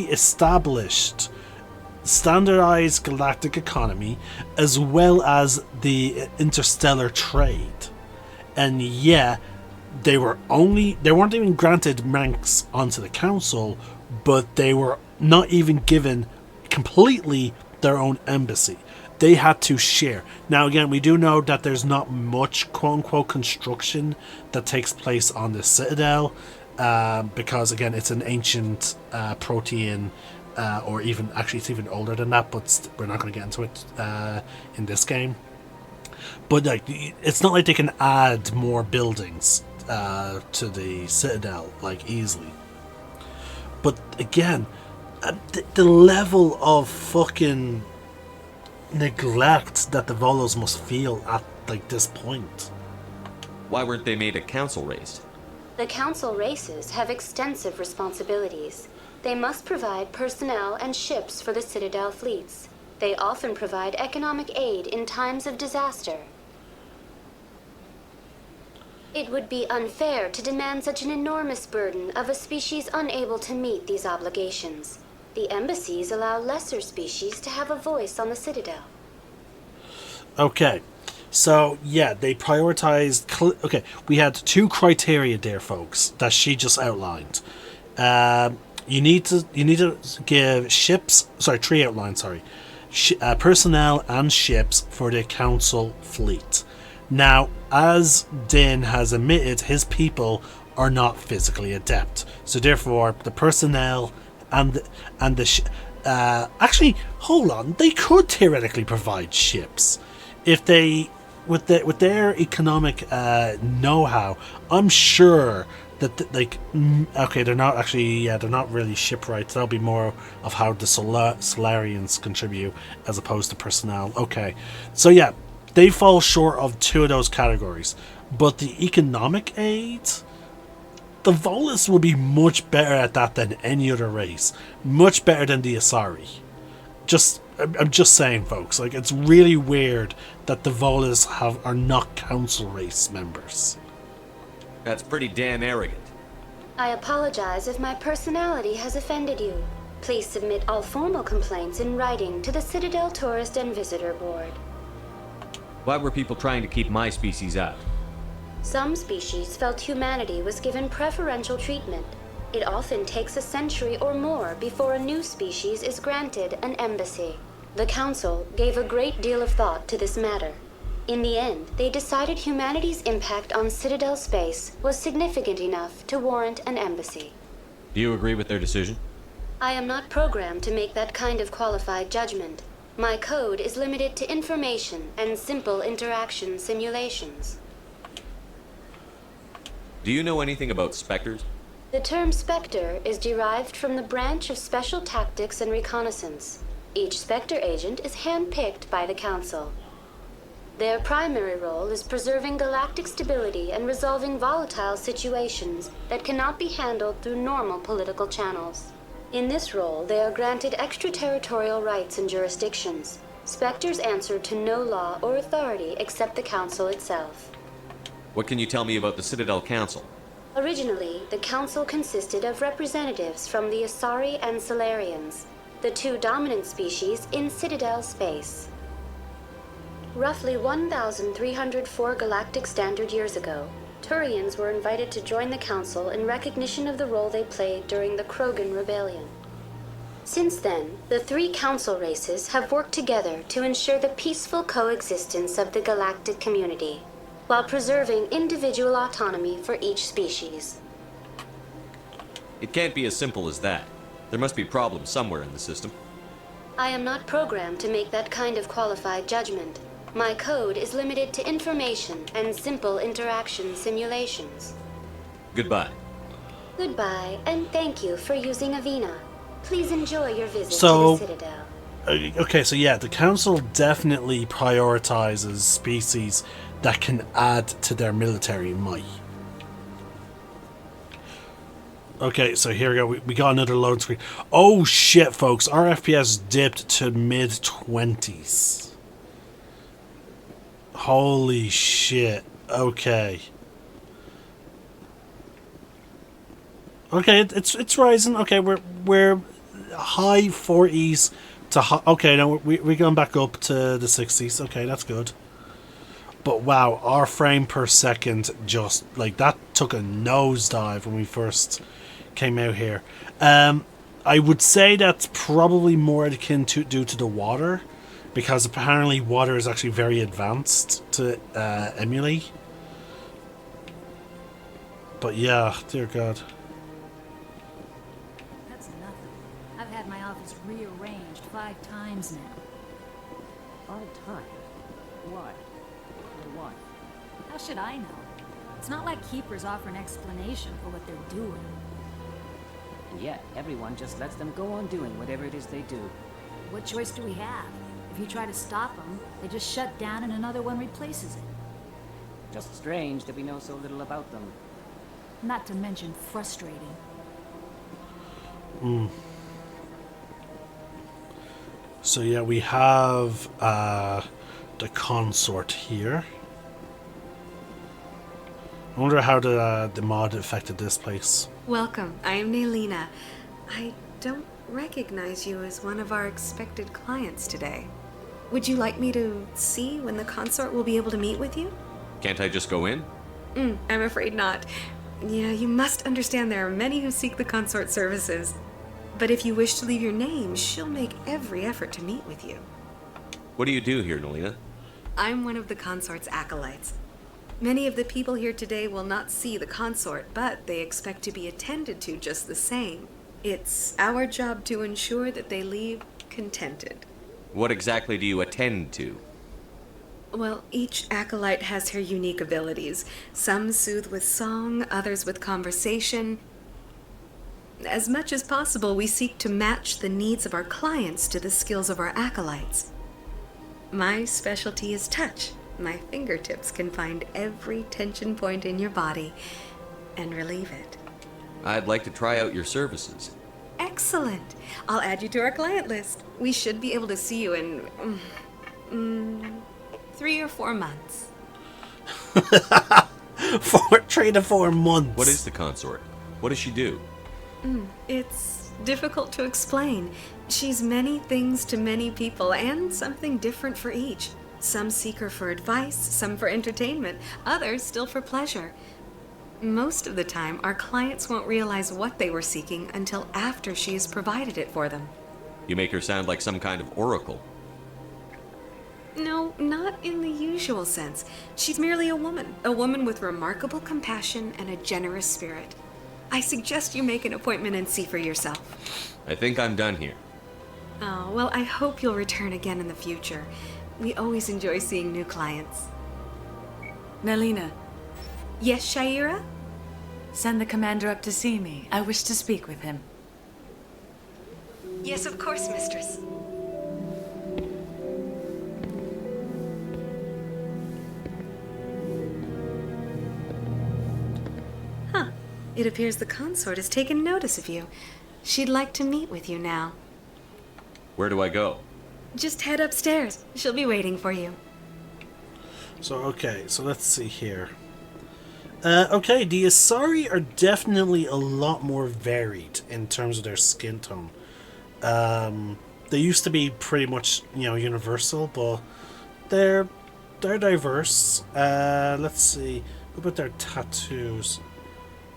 established standardized galactic economy as well as the interstellar trade. And yeah, they weren't even granted ranks onto the council, but they were not even given completely their own embassy. They had to share. Now again, we do know that there's not much quote-unquote construction that takes place on the Citadel, because again, it's an ancient Protean, or even, actually it's even older than that, but we're not going to get into it in this game. But it's not like they can add more buildings to the Citadel easily. But again, the level of fucking neglect that the Volos must feel at like this point. Why weren't they made a council race? The council races have extensive responsibilities. They must provide personnel and ships for the Citadel fleets. They often provide economic aid in times of disaster. It would be unfair to demand such an enormous burden of a species unable to meet these obligations. The embassies allow lesser species to have a voice on the Citadel. Okay, so yeah, they prioritized. Okay, we had 2 criteria there, folks, that she just outlined. You need to give ships. Sorry, 3 outlines. Sorry, personnel and ships for the council fleet. Now, as Din has admitted, his people are not physically adept, so therefore the personnel and the actually, hold on, they could theoretically provide ships if they with their economic know-how. I'm sure that okay, they're not actually, yeah, they're not really shipwrights. That'll be more of how the Solarians contribute as opposed to personnel. Okay, so yeah, they fall short of 2 of those categories, but the economic aid, the Volus will be much better at that than any other race. Much better than the Asari. I'm just saying, folks. Like, it's really weird that the Volus are not council race members. That's pretty damn arrogant. I apologize if my personality has offended you. Please submit all formal complaints in writing to the Citadel Tourist and Visitor Board. Why were people trying to keep my species out? Some species felt humanity was given preferential treatment. It often takes a century or more before a new species is granted an embassy. The Council gave a great deal of thought to this matter. In the end, they decided humanity's impact on Citadel space was significant enough to warrant an embassy. Do you agree with their decision? I am not programmed to make that kind of qualified judgment. My code is limited to information and simple interaction simulations. Do you know anything about specters? The term Spectre is derived from the branch of Special Tactics and Reconnaissance. Each Spectre agent is handpicked by the Council. Their primary role is preserving galactic stability and resolving volatile situations that cannot be handled through normal political channels. In this role, they are granted extraterritorial rights and jurisdictions. Spectres answer to no law or authority except the Council itself. What can you tell me about the Citadel Council? Originally, the Council consisted of representatives from the Asari and Solarians, the 2 dominant species in Citadel space. Roughly 1,304 galactic standard years ago, Turians were invited to join the Council in recognition of the role they played during the Krogan Rebellion. Since then, the 3 Council races have worked together to ensure the peaceful coexistence of the galactic community, while preserving individual autonomy for each species. It can't be as simple as that. There must be problems somewhere in the system. I am not programmed to make that kind of qualified judgment. My code is limited to information and simple interaction simulations. Goodbye. Goodbye, and thank you for using Avina. Please enjoy your visit to the Citadel. Okay, so yeah, the Council definitely prioritizes species that can add to their military might. Okay, so here we go. We got another load screen. Oh shit, folks. Our FPS dipped to mid-20s. Holy shit. Okay. Okay, it's rising. Okay, we're high 40s to high, okay, now we're going back up to the 60s. Okay, that's good. But wow, our frame per second just like that took a nosedive when we first came out here. I would say that's probably more akin to due to the water, because apparently water is actually very advanced to emulate. But yeah, dear God. That's nothing. I've had my office rearranged 5 times now. 5 times? Why? For what? How should I know? It's not like Keepers offer an explanation for what they're doing. yet, everyone just lets them go on doing whatever it is they do. What choice do we have? If you try to stop them, they just shut down and another one replaces it. Just strange that we know so little about them. Not to mention frustrating. So yeah, we have the consort here. I wonder how the mod affected this place. Welcome, I am Naelina. I don't recognize you as one of our expected clients today. Would you like me to see when the consort will be able to meet with you? Can't I just go in? I'm afraid not. Yeah, you must understand there are many who seek the consort services. But if you wish to leave your name, she'll make every effort to meet with you. What do you do here, Naelina? I'm one of the consort's acolytes. Many of the people here today will not see the consort, but they expect to be attended to just the same. It's our job to ensure that they leave contented. What exactly do you attend to? Well, each acolyte has her unique abilities. Some soothe with song, others with conversation. As much as possible, we seek to match the needs of our clients to the skills of our acolytes. My specialty is touch. My fingertips can find every tension point in your body and relieve it. I'd like to try out your services. Excellent. I'll add you to our client list. We should be able to see you in 3 or 4 months. 3 to 4 months. What is the consort? What does she do? It's difficult to explain. She's many things to many people and something different for each. Some seek her for advice, some for entertainment, others still for pleasure. Most of the time, our clients won't realize what they were seeking until after she has provided it for them. You make her sound like some kind of oracle. No, not in the usual sense. She's merely a woman with remarkable compassion and a generous spirit. I suggest you make an appointment and see for yourself. I think I'm done here. Oh, well, I hope you'll return again in the future. We always enjoy seeing new clients. Naelina, Yes, Shaira? send the commander up to see me. I wish to speak with him. Yes, of course, mistress. It appears the consort has taken notice of you. She'd like to meet with you now. Where do I go? Just head upstairs. She'll be waiting for you. So, okay, so let's see here. Okay, the Asari are definitely a lot more varied in terms of their skin tone. They used to be pretty much, universal, but they're diverse. Let's see. What about their tattoos?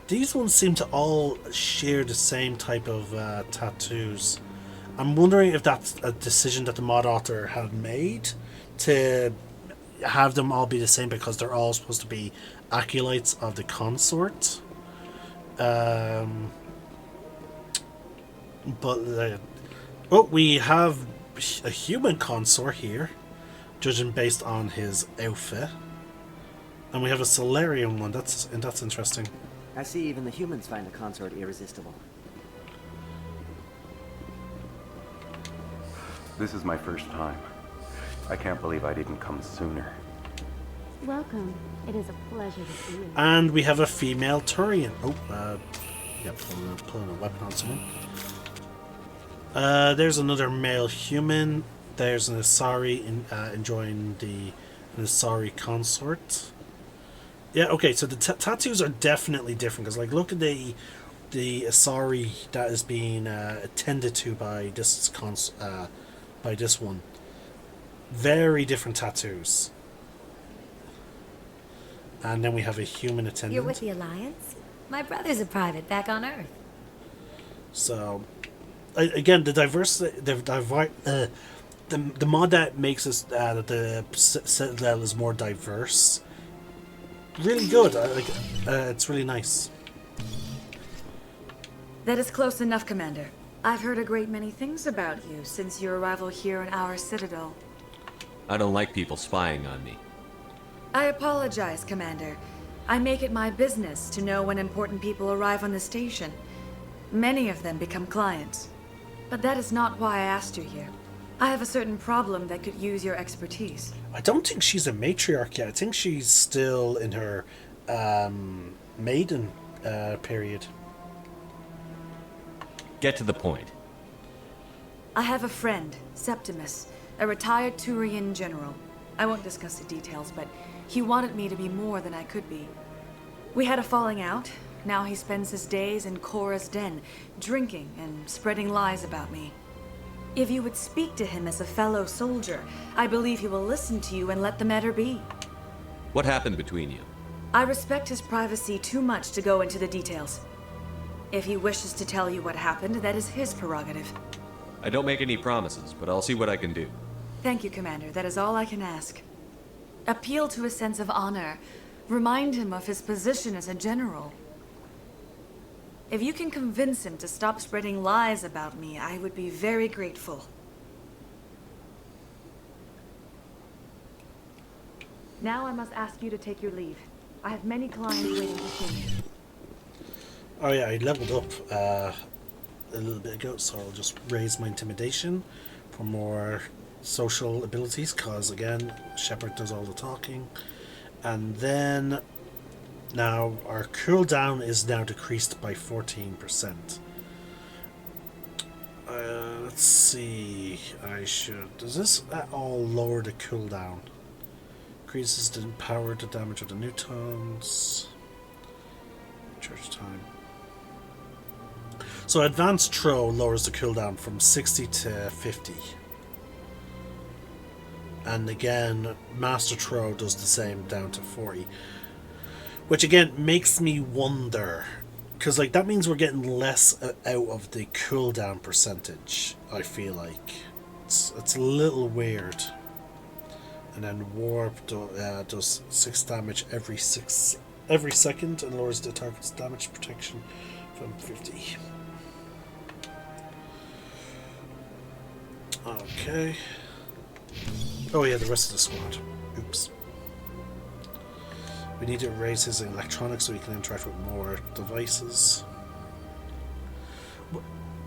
These ones seem to all share the same type of tattoos. I'm wondering if that's a decision that the mod author had made to have them all be the same because they're all supposed to be acolytes of the consort. We have a human consort here, judging based on his outfit, and we have a Solarian one. That's interesting. I see even the humans find the consort irresistible. This is my first time. I can't believe I didn't come sooner. Welcome. It is a pleasure to see you. And we have a female Turian. Pulling a weapon on someone. There's another male human. There's an Asari enjoying an Asari consort. Yeah, okay, so the tattoos are definitely different, because, look at the Asari that is being attended to by this one. Very different tattoos. And then we have a human attendant. You're with the Alliance? My brother's a private back on Earth. So, again, the mod that makes us that the Citadel is more diverse. Really good. It's really nice. That is close enough, Commander. I've heard a great many things about you since your arrival here in our Citadel. I don't like people spying on me. I apologize, Commander. I make it my business to know when important people arrive on the station. Many of them become clients. But that is not why I asked you here. I have a certain problem that could use your expertise. I don't think she's a matriarch yet. I think she's still in her maiden period. Get to the point. I have a friend, Septimus, a retired Turian general. I won't discuss the details, but he wanted me to be more than I could be. We had a falling out. Now he spends his days in Cora's den, drinking and spreading lies about me. If you would speak to him as a fellow soldier, I believe he will listen to you and let the matter be. What happened between you? I respect his privacy too much to go into the details. If he wishes to tell you what happened, that is his prerogative. I don't make any promises, but I'll see what I can do. Thank you, Commander. That is all I can ask. Appeal to his sense of honor. Remind him of his position as a general. If you can convince him to stop spreading lies about me, I would be very grateful. Now I must ask you to take your leave. I have many clients waiting to see me. Oh yeah, I leveled up a little bit ago, so I'll just raise my intimidation for more social abilities, because again, Shepard does all the talking. And then now our cooldown is now decreased by 14%. Let's see, does this at all lower the cooldown? Increases the power to damage of the newtons. Church time. So advanced throw lowers the cooldown from 60 to 50. And again, master throw does the same, down to 40. Which again makes me wonder, because like that means we're getting less out of the cooldown percentage. I feel like it's a little weird. And then warp does 6 damage every second and lowers the target's damage protection from 50. Okay. Oh yeah, the rest of the squad. Oops. We need to raise his electronics so he can interact with more devices.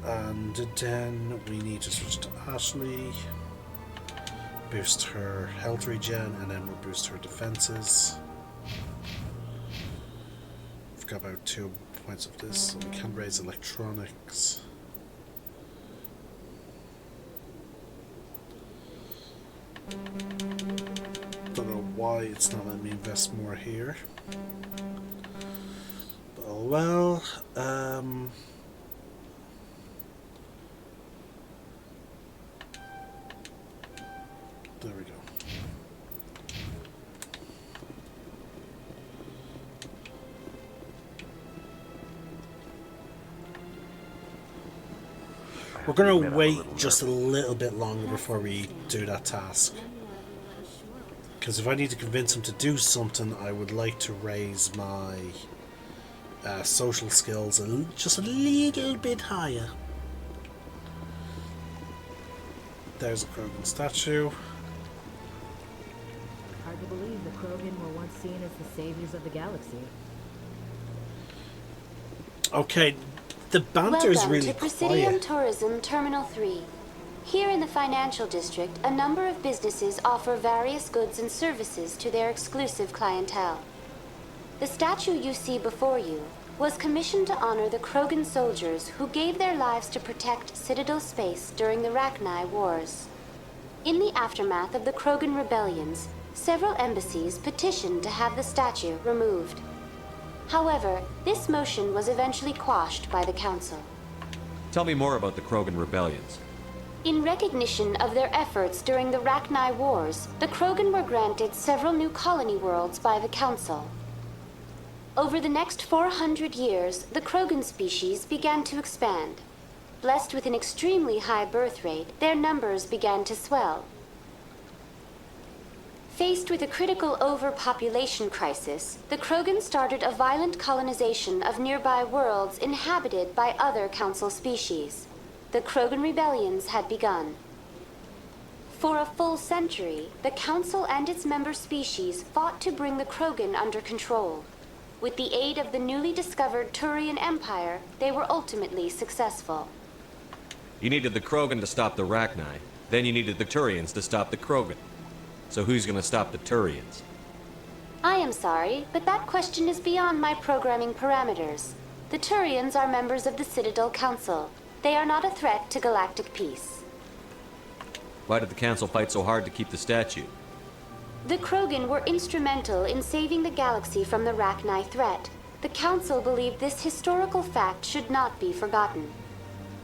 And then we need to switch to Ashley. Boost her health regen, and then we'll boost her defenses. We've got about 2 points of this, so we can raise electronics. Don't know why it's not letting me invest more here. But oh well. There we go. We're going to wait just a little bit longer before we do that task. Because if I need to convince him to do something, I would like to raise my social skills just a little bit higher. There's a Krogan statue. Hard to believe the Krogan were once seen as the saviors of the galaxy. Okay, the banter is really Welcome to Presidium quiet. Tourism Terminal 3. Here in the financial district, a number of businesses offer various goods and services to their exclusive clientele. The statue you see before you was commissioned to honor the Krogan soldiers who gave their lives to protect Citadel space during the Rachni Wars. In the aftermath of the Krogan rebellions, several embassies petitioned to have the statue removed. However, this motion was eventually quashed by the Council. Tell me more about the Krogan rebellions. In recognition of their efforts during the Rachni Wars, the Krogan were granted several new colony worlds by the Council. Over the next 400 years, the Krogan species began to expand. Blessed with an extremely high birth rate, their numbers began to swell. Faced with a critical overpopulation crisis, the Krogan started a violent colonization of nearby worlds inhabited by other Council species. The Krogan rebellions had begun. For a full century, the Council and its member species fought to bring the Krogan under control. With the aid of the newly discovered Turian Empire, they were ultimately successful. You needed the Krogan to stop the Rachni. Then you needed the Turians to stop the Krogan. So who's gonna stop the Turians? I am sorry, but that question is beyond my programming parameters. The Turians are members of the Citadel Council. They are not a threat to galactic peace. Why did the Council fight so hard to keep the statue? The Krogan were instrumental in saving the galaxy from the Rachni threat. The Council believed this historical fact should not be forgotten.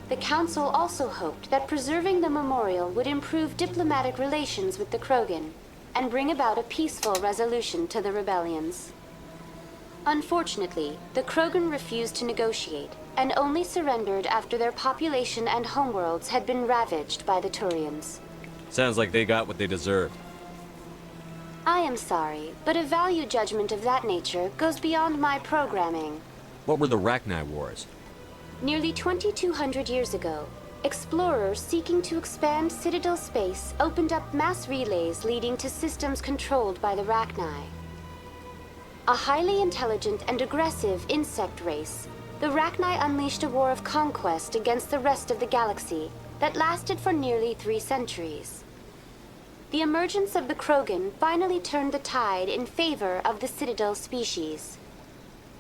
The Council also hoped that preserving the memorial would improve diplomatic relations with the Krogan and bring about a peaceful resolution to the rebellions. Unfortunately, the Krogan refused to negotiate and only surrendered after their population and homeworlds had been ravaged by the Turians. Sounds like they got what they deserved. I am sorry, but a value judgment of that nature goes beyond my programming. What were the Rachni Wars? Nearly 2,200 years ago, explorers seeking to expand Citadel space opened up mass relays leading to systems controlled by the Rachni. A highly intelligent and aggressive insect race, the Rachni unleashed a war of conquest against the rest of the galaxy that lasted for nearly 3 centuries. The emergence of the Krogan finally turned the tide in favor of the Citadel species.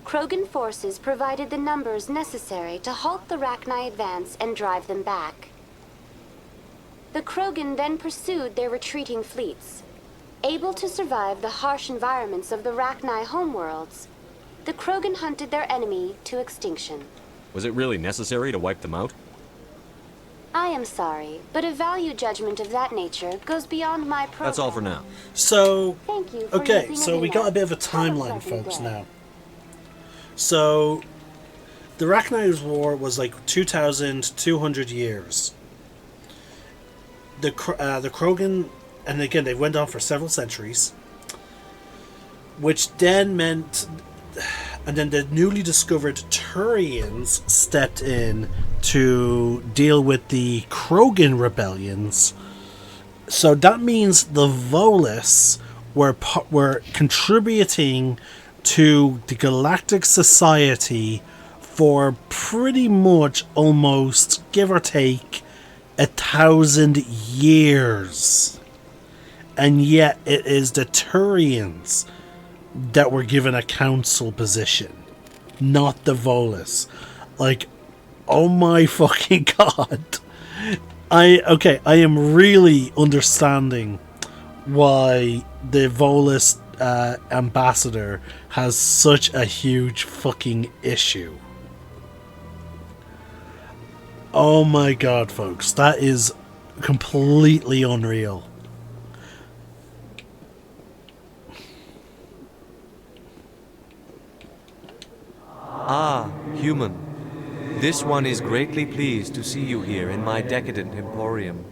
Krogan forces provided the numbers necessary to halt the Rachni advance and drive them back. The Krogan then pursued their retreating fleets. Able to survive the harsh environments of the Rachni homeworlds, the Krogan hunted their enemy to extinction. Was it really necessary to wipe them out? I am sorry, but a value judgment of that nature goes beyond my program. That's all for now. So, Thank you for okay, using so we Arena. got a bit of a timeline, folks, now. So, the Rachni's War was like 2,200 years. The Krogan, and again, they went on for several centuries, which then meant, and then the newly discovered Turians stepped in to deal with the Krogan rebellions. So that means the Volus were contributing to the Galactic Society for pretty much almost, give or take, 1,000 years. And yet it is the Turians that were given a council position, not the Volus. Like, oh my fucking god. I am really understanding why the Volus ambassador has such a huge fucking issue. Oh my god, folks, that is completely unreal. Ah, human. This one is greatly pleased to see you here in my decadent emporium.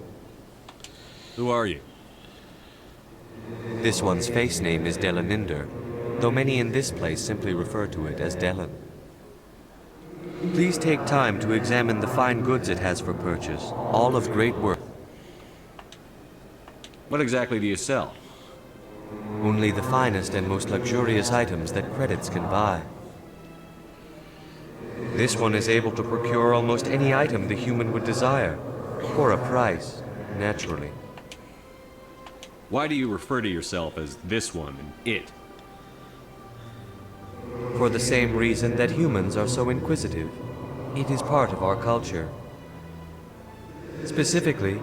Who are you? This one's face name is Delaninder, though many in this place simply refer to it as Delan. Please take time to examine the fine goods it has for purchase, all of great worth. What exactly do you sell? Only the finest and most luxurious items that credits can buy. This one is able to procure almost any item the human would desire, for a price, naturally. Why do you refer to yourself as this one and it? For the same reason that humans are so inquisitive. It is part of our culture. Specifically,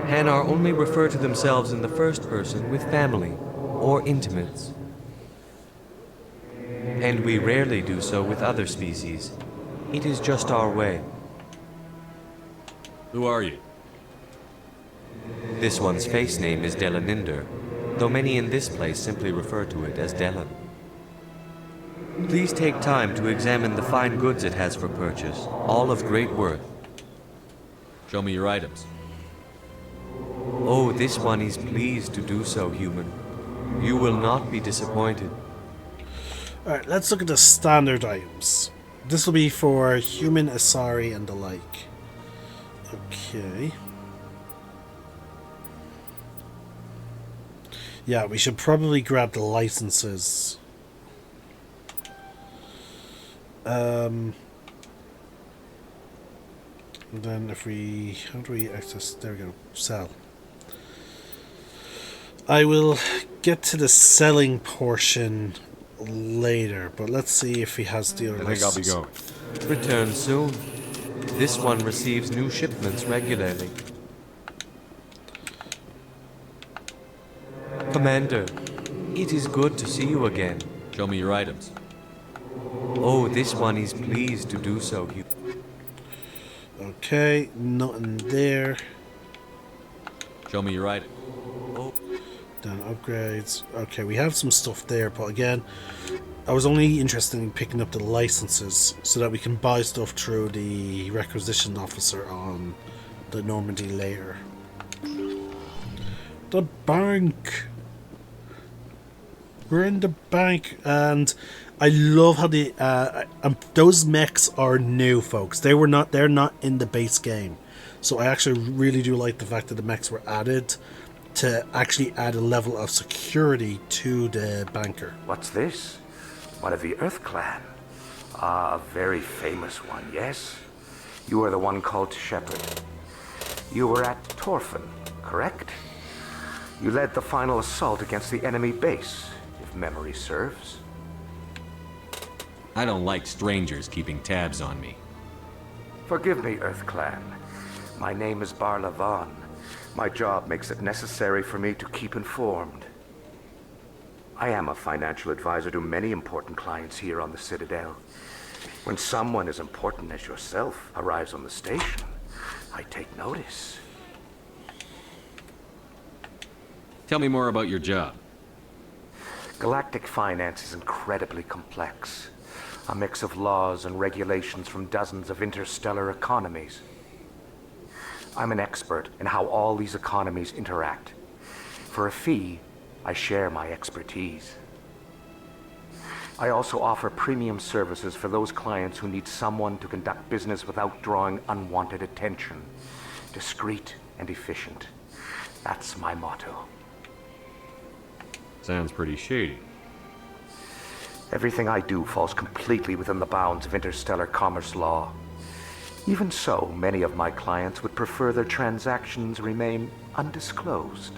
Hanar only refer to themselves in the first person with family or intimates. And we rarely do so with other species. It is just our way. Who are you? This one's face name is Delaninder, though many in this place simply refer to it as Delan. Please take time to examine the fine goods it has for purchase, all of great worth. Show me your items. Oh, this one is pleased to do so, human. You will not be disappointed. Alright, let's look at the standard items. This will be for human, Asari, and the like. Okay. Yeah, we should probably grab the licenses. And then if we... How do we access... There we go. Sell. I will get to the selling portion later, but let's see if he has the other I think I'll be going. Return soon. This one receives new shipments regularly. Commander, it is good to see you again. Show me your items. Oh, this one is pleased to do so. Okay, nothing there. Show me your item. Oh. Then upgrades. Okay, we have some stuff there, but again, I was only interested in picking up the licenses so that we can buy stuff through the requisition officer on the Normandy later. The bank. We're in the bank, and I love how those mechs are new, folks. They're not in the base game, so I actually really do like the fact that the mechs were added to actually add a level of security to the banker. What's this? One of the Earth Clan. Ah, a very famous one, yes? You are the one called Shepard. You were at Torfin, correct? You led the final assault against the enemy base, if memory serves. I don't like strangers keeping tabs on me. Forgive me, Earth Clan. My name is Barla Vaughn. My job makes it necessary for me to keep informed. I am a financial advisor to many important clients here on the Citadel. When someone as important as yourself arrives on the station, I take notice. Tell me more about your job. Galactic finance is incredibly complex. A mix of laws and regulations from dozens of interstellar economies. I'm an expert in how all these economies interact. For a fee, I share my expertise. I also offer premium services for those clients who need someone to conduct business without drawing unwanted attention. Discreet and efficient. That's my motto. Sounds pretty shady. Everything I do falls completely within the bounds of interstellar commerce law. Even so, many of my clients would prefer their transactions remain undisclosed.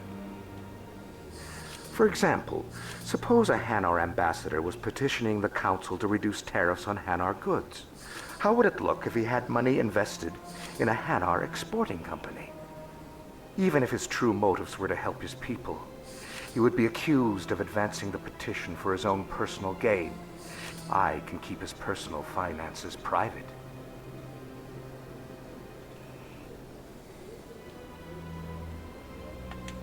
For example, suppose a Hanar ambassador was petitioning the council to reduce tariffs on Hanar goods. How would it look if he had money invested in a Hanar exporting company? Even if his true motives were to help his people, he would be accused of advancing the petition for his own personal gain. I can keep his personal finances private.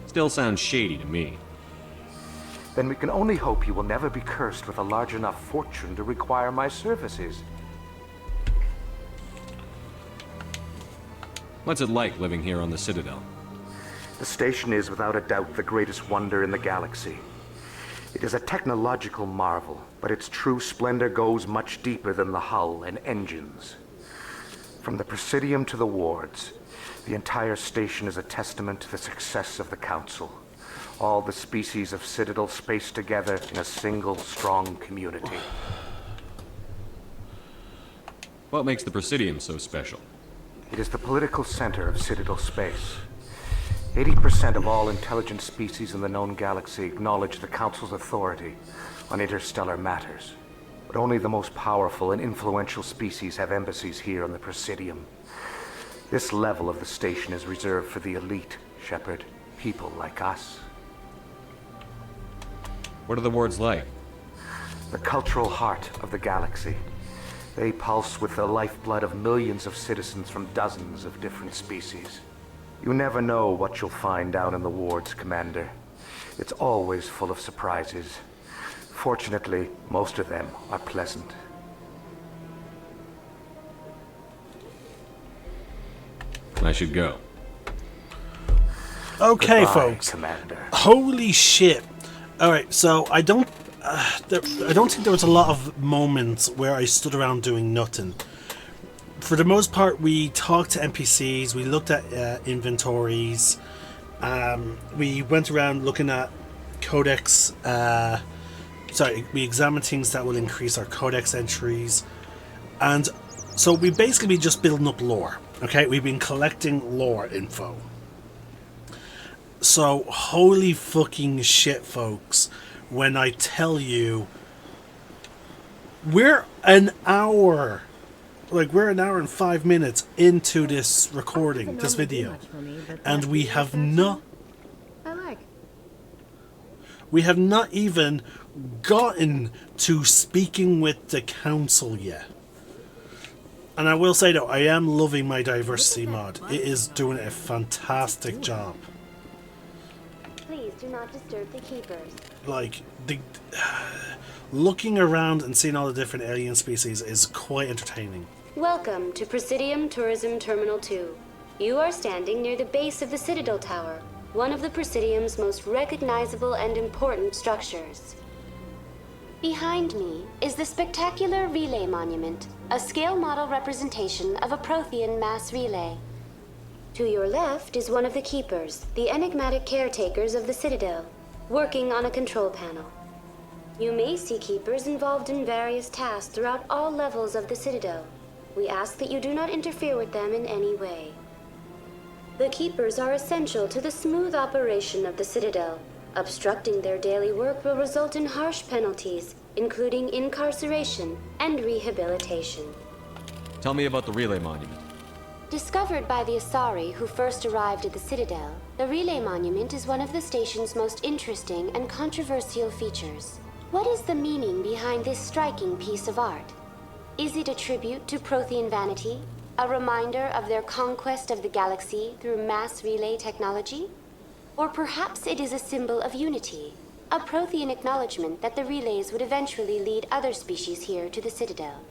Still sounds shady to me. Then we can only hope you will never be cursed with a large enough fortune to require my services. What's it like living here on the Citadel? The station is without a doubt the greatest wonder in the galaxy. It is a technological marvel, but its true splendor goes much deeper than the hull and engines. From the Presidium to the wards, the entire station is a testament to the success of the Council. All the species of Citadel spaced together in a single strong community. What makes the Presidium so special? It is the political center of Citadel space. 80% of all intelligent species in the known galaxy acknowledge the Council's authority on interstellar matters. But only the most powerful and influential species have embassies here on the Presidium. This level of the station is reserved for the elite, Shepard. People like us. What are the wards like? The cultural heart of the galaxy. They pulse with the lifeblood of millions of citizens from dozens of different species. You never know what you'll find down in the wards, Commander. It's always full of surprises. Fortunately, most of them are pleasant. I should go. Okay, Goodbye, folks. Commander. Holy shit! All right, so I don't think there was a lot of moments where I stood around doing nothing. For the most part, we talked to NPCs, we looked at inventories, we went around looking at codex. We examined things that will increase our codex entries. And so we've basically been just building up lore. Okay, we've been collecting lore info. So holy fucking shit, folks, when I tell you we're an hour and 5 minutes into this recording, this video, and we have not even gotten to speaking with the council yet. And I will say though, I am loving my diversity mod. It is doing a fantastic job. Please do not disturb the keepers. Like, looking around and seeing all the different alien species is quite entertaining. Welcome to Presidium Tourism Terminal 2. You are standing near the base of the Citadel Tower, one of the Presidium's most recognizable and important structures. Behind me is the spectacular Relay Monument, a scale model representation of a Prothean mass relay. To your left is one of the Keepers, the enigmatic caretakers of the Citadel, working on a control panel. You may see Keepers involved in various tasks throughout all levels of the Citadel. We ask that you do not interfere with them in any way. The Keepers are essential to the smooth operation of the Citadel. Obstructing their daily work will result in harsh penalties, including incarceration and rehabilitation. Tell me about the Relay Monument. Discovered by the Asari who first arrived at the Citadel, the Relay Monument is one of the station's most interesting and controversial features. What is the meaning behind this striking piece of art? Is it a tribute to Prothean vanity? A reminder of their conquest of the galaxy through mass relay technology? Or perhaps it is a symbol of unity, a Prothean acknowledgement that the relays would eventually lead other species here to the Citadel.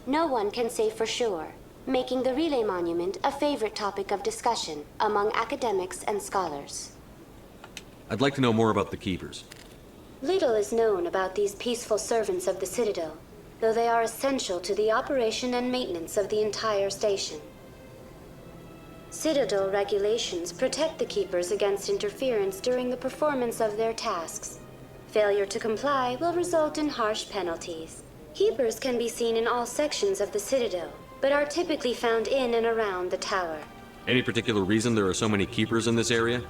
No one can say for sure, making the Relay Monument a favorite topic of discussion among academics and scholars. I'd like to know more about the Keepers. Little is known about these peaceful servants of the Citadel, though they are essential to the operation and maintenance of the entire station. Citadel regulations protect the Keepers against interference during the performance of their tasks. Failure to comply will result in harsh penalties. Keepers can be seen in all sections of the Citadel, but are typically found in and around the tower. Any particular reason there are so many Keepers in this area?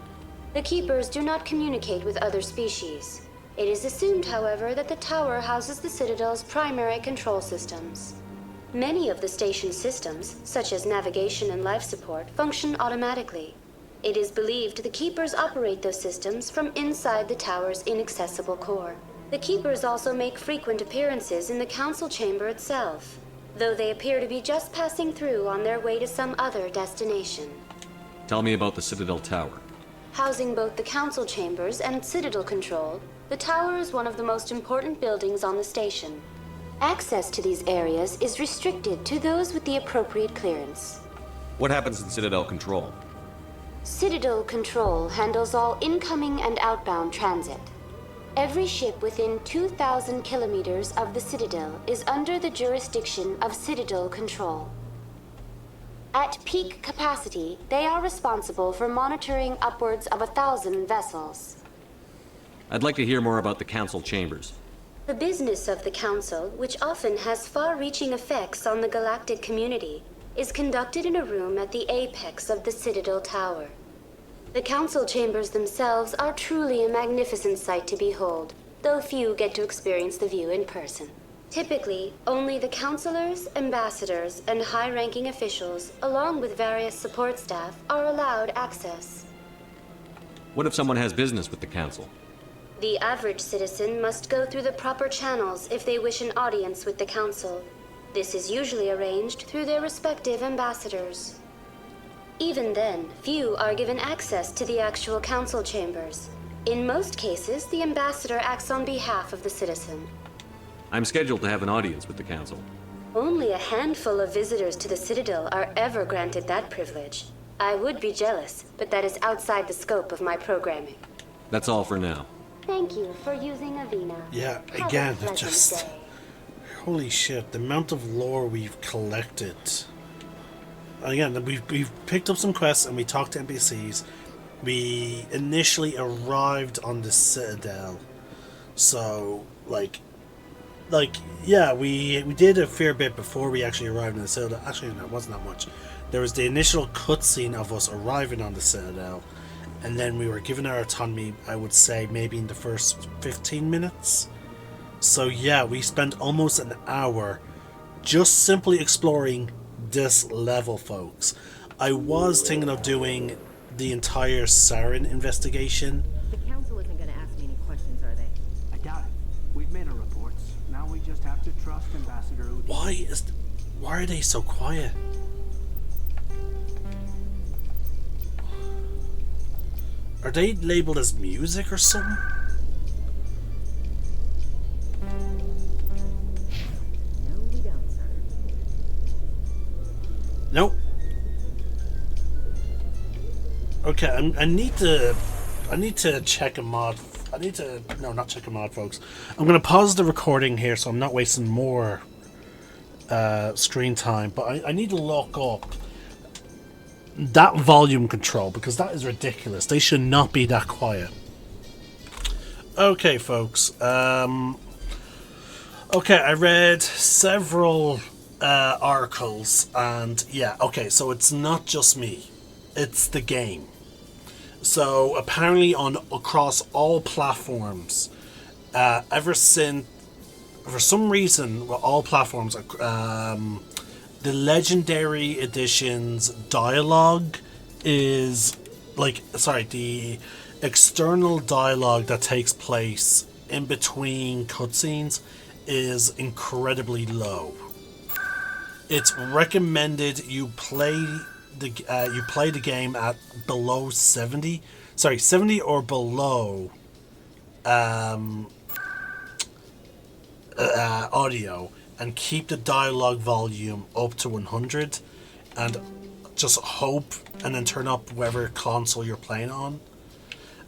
The Keepers do not communicate with other species. It is assumed, however, that the tower houses the Citadel's primary control systems. Many of the station's systems, such as navigation and life support, function automatically. It is believed the Keepers operate those systems from inside the tower's inaccessible core. The Keepers also make frequent appearances in the council chamber itself, though they appear to be just passing through on their way to some other destination. Tell me about the Citadel Tower. Housing both the council chambers and Citadel control, the tower is one of the most important buildings on the station. Access to these areas is restricted to those with the appropriate clearance. What happens in Citadel Control? Citadel Control handles all incoming and outbound transit. Every ship within 2,000 kilometers of the Citadel is under the jurisdiction of Citadel Control. At peak capacity, they are responsible for monitoring upwards of 1,000 vessels. I'd like to hear more about the Council Chambers. The business of the Council, which often has far-reaching effects on the galactic community, is conducted in a room at the apex of the Citadel Tower. The Council Chambers themselves are truly a magnificent sight to behold, though few get to experience the view in person. Typically, only the councilors, ambassadors, and high-ranking officials, along with various support staff, are allowed access. What if someone has business with the Council? The average citizen must go through the proper channels if they wish an audience with the Council. This is usually arranged through their respective ambassadors. Even then, few are given access to the actual Council chambers. In most cases, the ambassador acts on behalf of the citizen. I'm scheduled to have an audience with the Council. Only a handful of visitors to the Citadel are ever granted that privilege. I would be jealous, but that is outside the scope of my programming. That's all for now. Thank you for using Avina. Yeah, Have a again, pleasant just... day. Holy shit, the amount of lore we've collected. Again, we've picked up some quests and we talked to NPCs. We initially arrived on the Citadel. So, like, like, yeah, we did a fair bit before we actually arrived in the Citadel. Actually, no, it wasn't that much. There was the initial cutscene of us arriving on the Citadel, and then we were given our autonomy, I would say, maybe in the first 15 minutes. So yeah, we spent almost an hour just simply exploring this level, folks. I was thinking of doing the entire Sarin investigation. The council isn't going to ask me any questions, are they? I doubt it. We've made our reports. Now we just have to trust Ambassador Udine. Why are they so quiet? Are they labeled as music or something? No, we don't, sir. Nope. Okay, I need to check a mod. No, not check a mod, folks. I'm gonna pause the recording here so I'm not wasting more screen time. But I need to look up that volume control, because that is ridiculous. They should not be that quiet. Okay, folks. Okay, I read several articles, and yeah, okay, so it's not just me. It's the game. So apparently across all platforms, ever since, for some reason, well, all platforms, the Legendary Edition's dialogue is the external dialogue that takes place in between cutscenes is incredibly low. It's recommended you play the game at below 70 or below audio, and keep the dialogue volume up to 100, and just hope and then turn up whatever console you're playing on.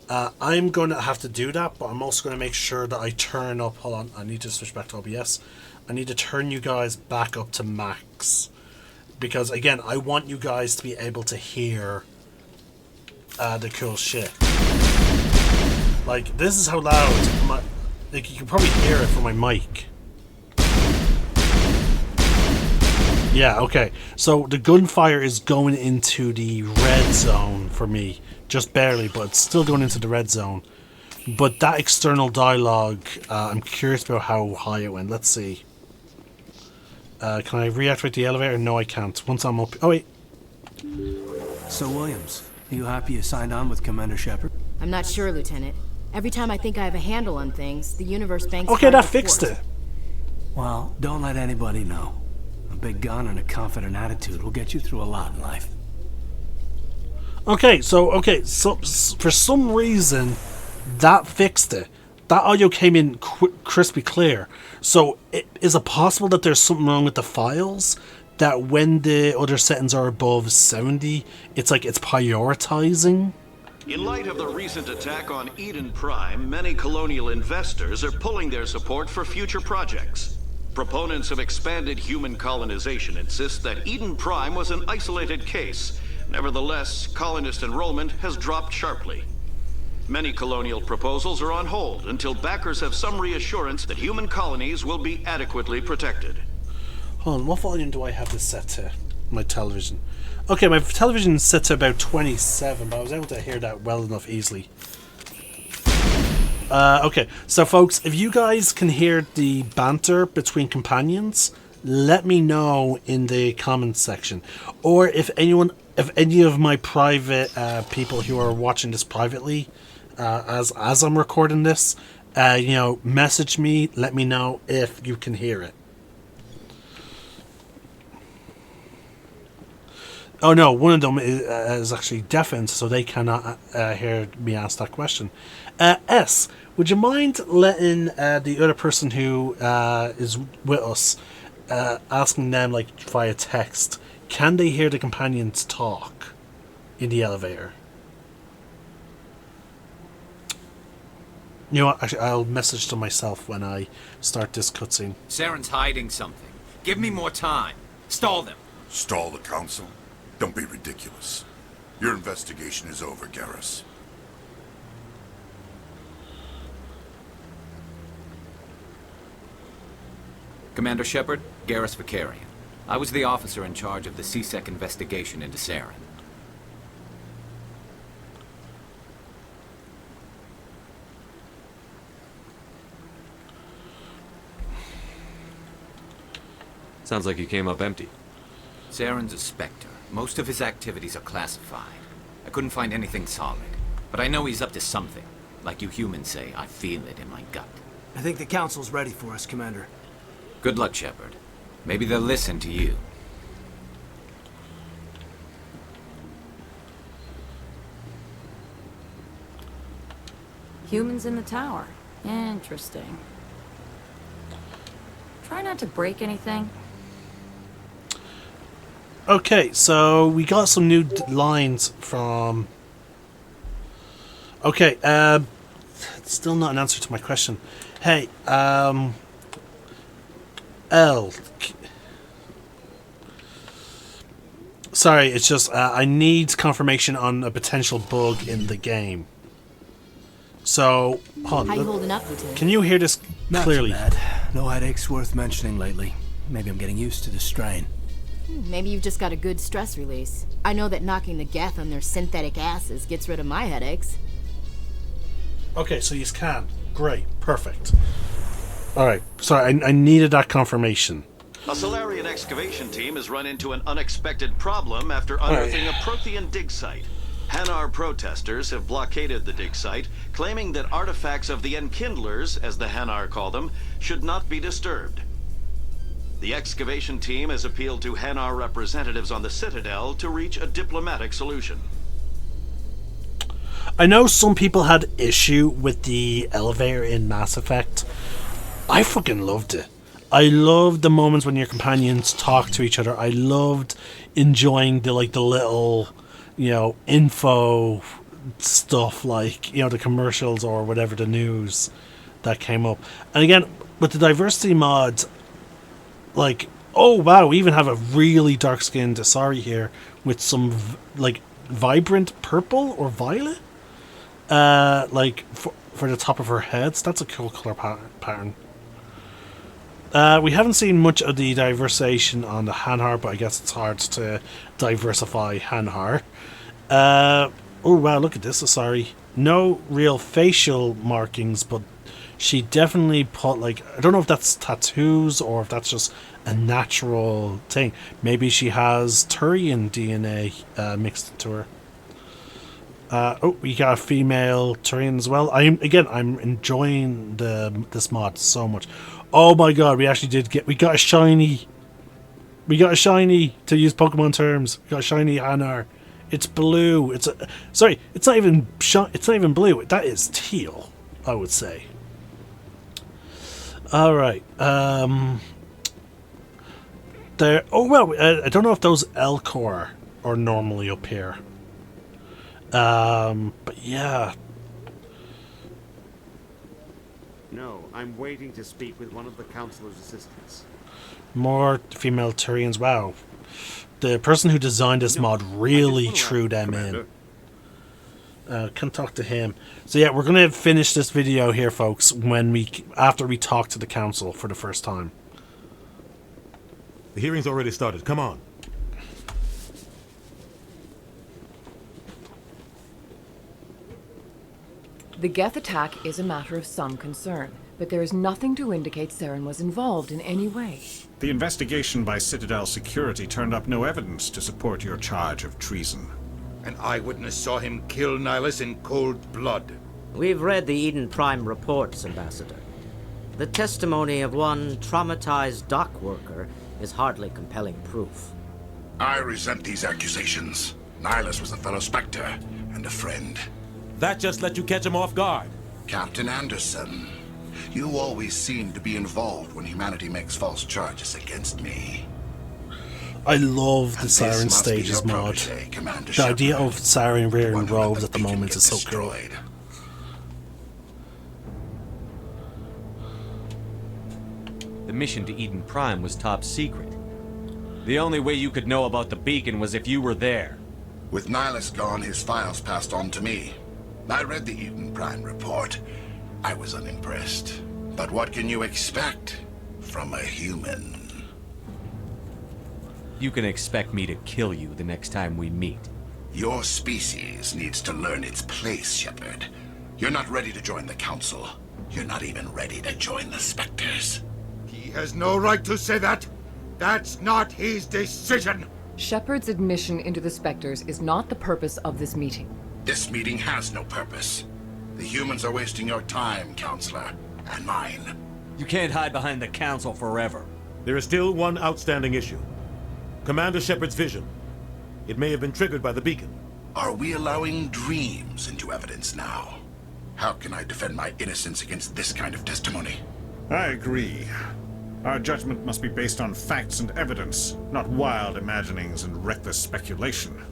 I'm going to have to do that, but I'm also going to make sure that I turn up, hold on, I need to switch back to OBS. I need to turn you guys back up to max, because again, I want you guys to be able to hear the cool shit. Like, this is how loud you can probably hear it from my mic. Yeah, okay. So the gunfire is going into the red zone for me. Just barely, but it's still going into the red zone. But that external dialogue, I'm curious about how high it went. Let's see. Can I reactivate the elevator? No, I can't. Once I'm up... Oh, wait. So, Williams, are you happy you signed on with Commander Shepard? I'm not sure, Lieutenant. Every time I think I have a handle on things, the universe banks... Okay, that fixed it. Well, don't let anybody know. A big gun and a confident attitude will get you through a lot in life. Okay, so for some reason, that fixed it. That audio came in crispy clear. So, is it possible that there's something wrong with the files? That when the other settings are above 70, it's like it's prioritizing? In light of the recent attack on Eden Prime, many colonial investors are pulling their support for future projects. Proponents of expanded human colonization insist that Eden Prime was an isolated case. Nevertheless, colonist enrollment has dropped sharply. Many colonial proposals are on hold until backers have some reassurance that human colonies will be adequately protected. Hold on, what volume do I have this set to? My television. Okay, my television is set to about 27, but I was able to hear that well enough easily. Okay, so folks, if you guys can hear the banter between companions, let me know in the comments section. Or if any of my private people who are watching this privately, as I'm recording this, message me, let me know if you can hear it. Oh no, one of them is actually deafened, so they cannot hear me ask that question. S, would you mind letting the other person who is with us, asking them like via text, can they hear the companions talk in the elevator? You know what, actually, I'll message to myself when I start this cutscene. Saren's hiding something. Give me more time. Stall them. Stall the council? Don't be ridiculous. Your investigation is over, Garrus. Commander Shepard, Garrus Vicarian. I was the officer in charge of the CSEC investigation into Saren. Sounds like you came up empty. Saren's a Spectre. Most of his activities are classified. I couldn't find anything solid. But I know he's up to something. Like you humans say, I feel it in my gut. I think the Council's ready for us, Commander. Good luck, Shepard. Maybe they'll listen to you. Humans in the tower. Interesting. Try not to break anything. Okay, so we got some new lines from... Okay, still not an answer to my question. Hey, L. Sorry, it's just I need confirmation on a potential bug in the game. So, hold How you on. holding up, Lieutenant? Can you hear this clearly? Not too bad. No headaches worth mentioning lately. Maybe I'm getting used to the strain. Maybe you've just got a good stress release. I know that knocking the geth on their synthetic asses gets rid of my headaches. Okay, so you can. Great, perfect. Alright, sorry, I needed that confirmation. A Solarian excavation team has run into an unexpected problem after unearthing a Prothean dig site. Hanar protesters have blockaded the dig site, claiming that artifacts of the Enkindlers, as the Hanar call them, should not be disturbed. The excavation team has appealed to Hanar representatives on the Citadel to reach a diplomatic solution. I know some people had issue with the elevator in Mass Effect. I fucking loved it. I loved the moments when your companions talk to each other. I loved enjoying the little, info stuff, the commercials or whatever, the news that came up. And again, with the diversity mod, oh wow, we even have a really dark-skinned Asari here with some vibrant purple or violet, for the top of her head. So that's a cool color pattern. We haven't seen much of the diversification on the Hanar, but I guess it's hard to diversify Hanar. Oh wow, look at this Asari. No real facial markings, but she definitely put I don't know if that's tattoos or if that's just a natural thing. Maybe she has Turian DNA mixed into her. We got a female Turian as well. I'm enjoying this mod so much. Oh my god, we got a shiny. We got a shiny, to use Pokemon terms. We got a shiny Hanar. It's blue. It's not even blue. That is teal, I would say. All right. There. Oh well. I don't know if those Elcor are normally up here. But yeah. No, I'm waiting to speak with one of the Councilor's assistants. More female Turians. Wow. The person who designed this mod really threw them in. Can talk to him. So yeah, we're gonna finish this video here, folks, after we talk to the Council for the first time. The hearing's already started. Come on. The Geth attack is a matter of some concern, but there is nothing to indicate Saren was involved in any way. The investigation by Citadel Security turned up no evidence to support your charge of treason. An eyewitness saw him kill Nihilus in cold blood. We've read the Eden Prime reports, Ambassador. The testimony of one traumatized dock worker is hardly compelling proof. I resent these accusations. Nihilus was a fellow Spectre and a friend. That just let you catch him off guard. Captain Anderson, you always seem to be involved when humanity makes false charges against me. I love the Siren Stages mod. The idea of Siren wearing robes at the moment is so cool. The mission to Eden Prime was top secret. The only way you could know about the beacon was if you were there. With Nihilus gone, his files passed on to me. I read the Eden Prime report. I was unimpressed. But what can you expect? from a human. You can expect me to kill you the next time we meet. Your species needs to learn its place, Shepard. You're not ready to join the Council. You're not even ready to join the Spectres. He has no right to say that. That's not his decision. Shepard's admission into the Spectres is not the purpose of this meeting. This meeting has no purpose. The humans are wasting your time, Counselor, and mine. You can't hide behind the Council forever. There is still one outstanding issue. Commander Shepard's vision. It may have been triggered by the beacon. Are we allowing dreams into evidence now? How can I defend my innocence against this kind of testimony? I agree. Our judgment must be based on facts and evidence, not wild imaginings and reckless speculation.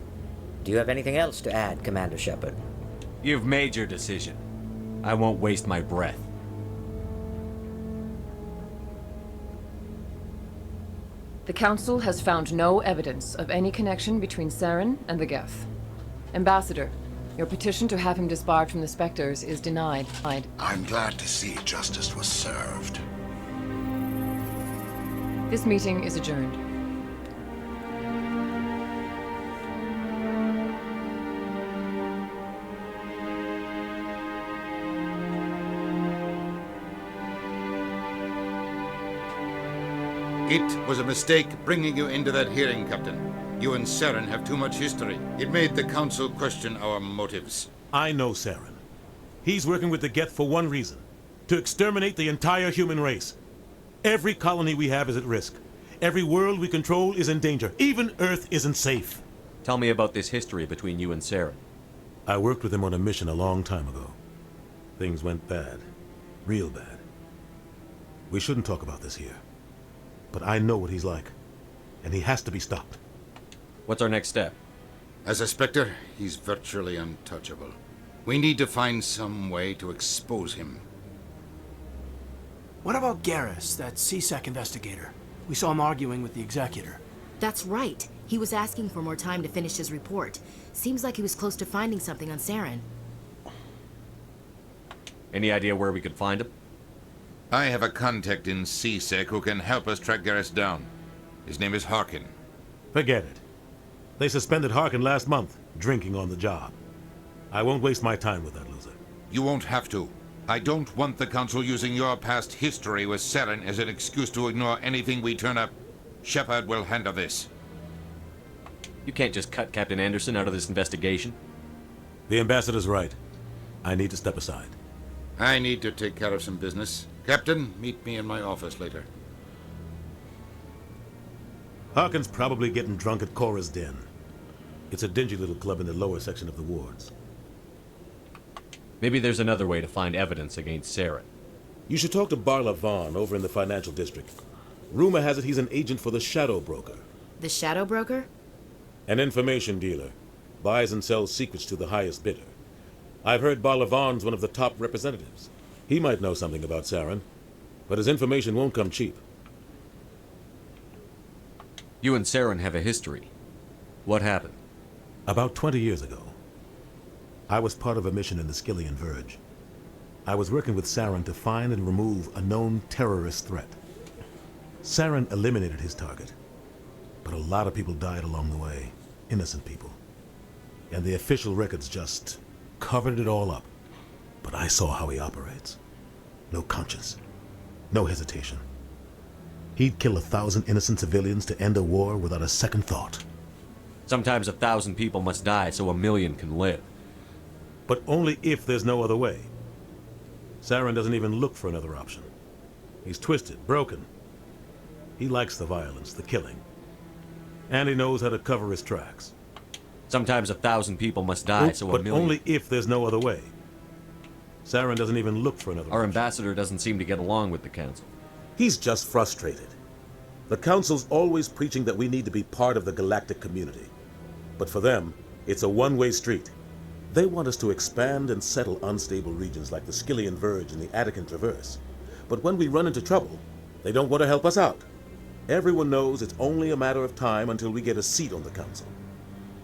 Do you have anything else to add, Commander Shepard? You've made your decision. I won't waste my breath. The Council has found no evidence of any connection between Saren and the Geth. Ambassador, your petition to have him disbarred from the Spectres is denied. I'm glad to see justice was served. This meeting is adjourned. It was a mistake bringing you into that hearing, Captain. You and Saren have too much history. It made the Council question our motives. I know Saren. He's working with the Geth for one reason. To exterminate the entire human race. Every colony we have is at risk. Every world we control is in danger. Even Earth isn't safe. Tell me about this history between you and Saren. I worked with him on a mission a long time ago. Things went bad. Real bad. We shouldn't talk about this here. But I know what he's like. And he has to be stopped. What's our next step? As a Spectre, he's virtually untouchable. We need to find some way to expose him. What about Garrus, that CSEC investigator? We saw him arguing with the Executor. That's right. He was asking for more time to finish his report. Seems like he was close to finding something on Saren. Any idea where we could find him? I have a contact in CSEC who can help us track Garrus down. His name is Harkin. Forget it. They suspended Harkin last month, drinking on the job. I won't waste my time with that loser. You won't have to. I don't want the Council using your past history with Saren as an excuse to ignore anything we turn up. Shepard will handle this. You can't just cut Captain Anderson out of this investigation. The Ambassador's right. I need to step aside. I need to take care of some business. Captain, meet me in my office later. Harkin's probably getting drunk at Cora's Den. It's a dingy little club in the lower section of the wards. Maybe there's another way to find evidence against Saren. You should talk to Barla Vaughn over in the financial district. Rumor has it he's an agent for the Shadow Broker. The Shadow Broker? An information dealer. Buys and sells secrets to the highest bidder. I've heard Barla Vaughn's one of the top representatives. He might know something about Saren, but his information won't come cheap. You and Saren have a history. What happened? About 20 years ago, I was part of a mission in the Skillian Verge. I was working with Saren to find and remove a known terrorist threat. Saren eliminated his target, but a lot of people died along the way, innocent people. And the official records just covered it all up. But I saw how he operates. No conscience, no hesitation. He'd kill 1,000 innocent civilians to end a war without a second thought. Sometimes 1,000 people must die so 1,000,000 can live. But only if there's no other way. Saren doesn't even look for another option. He's twisted, broken. He likes the violence, the killing. And he knows how to cover his tracks. Sometimes 1,000 people must die so 1,000,000... But only if there's no other way. Saren doesn't even look for another Our option. ambassador doesn't seem to get along with the Council. He's just frustrated. The Council's always preaching that we need to be part of the galactic community. But for them, it's a one-way street. They want us to expand and settle unstable regions like the Skillian Verge and the Attican Traverse. But when we run into trouble, they don't want to help us out. Everyone knows it's only a matter of time until we get a seat on the Council.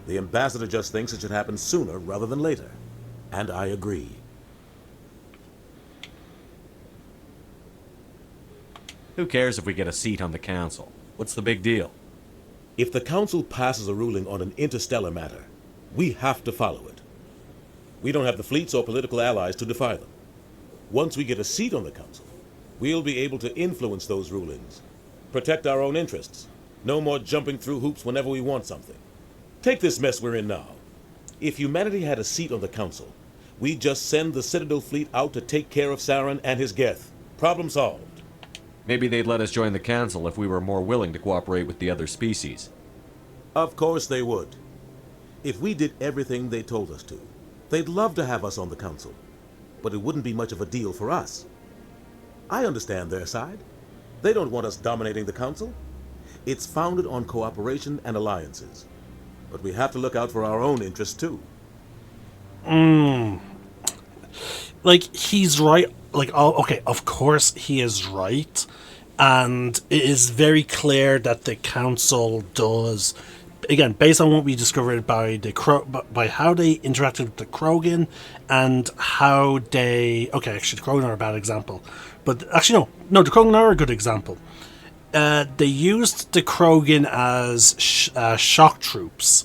The ambassador just thinks it should happen sooner rather than later. And I agree. Who cares if we get a seat on the council? What's the big deal? If the council passes a ruling on an interstellar matter, we have to follow it. We don't have the fleets or political allies to defy them. Once we get a seat on the council, we'll be able to influence those rulings, protect our own interests. No more jumping through hoops whenever we want something. Take this mess we're in now. If humanity had a seat on the council, we'd just send the Citadel fleet out to take care of Saren and his Geth. Problem solved. Maybe they'd let us join the council if we were more willing to cooperate with the other species. Of course they would. If we did everything they told us to, they'd love to have us on the council. But it wouldn't be much of a deal for us. I understand their side. They don't want us dominating the council. It's founded on cooperation and alliances. But we have to look out for our own interests, too. Like, he's right. Like, oh, okay, of course he is right. And it is very clear that the council does, again, based on what we discovered by by how they interacted with the Krogan and how they... Okay, actually, the Krogan are a bad example. But actually, no, the Krogan are a good example. They used the Krogan as shock troops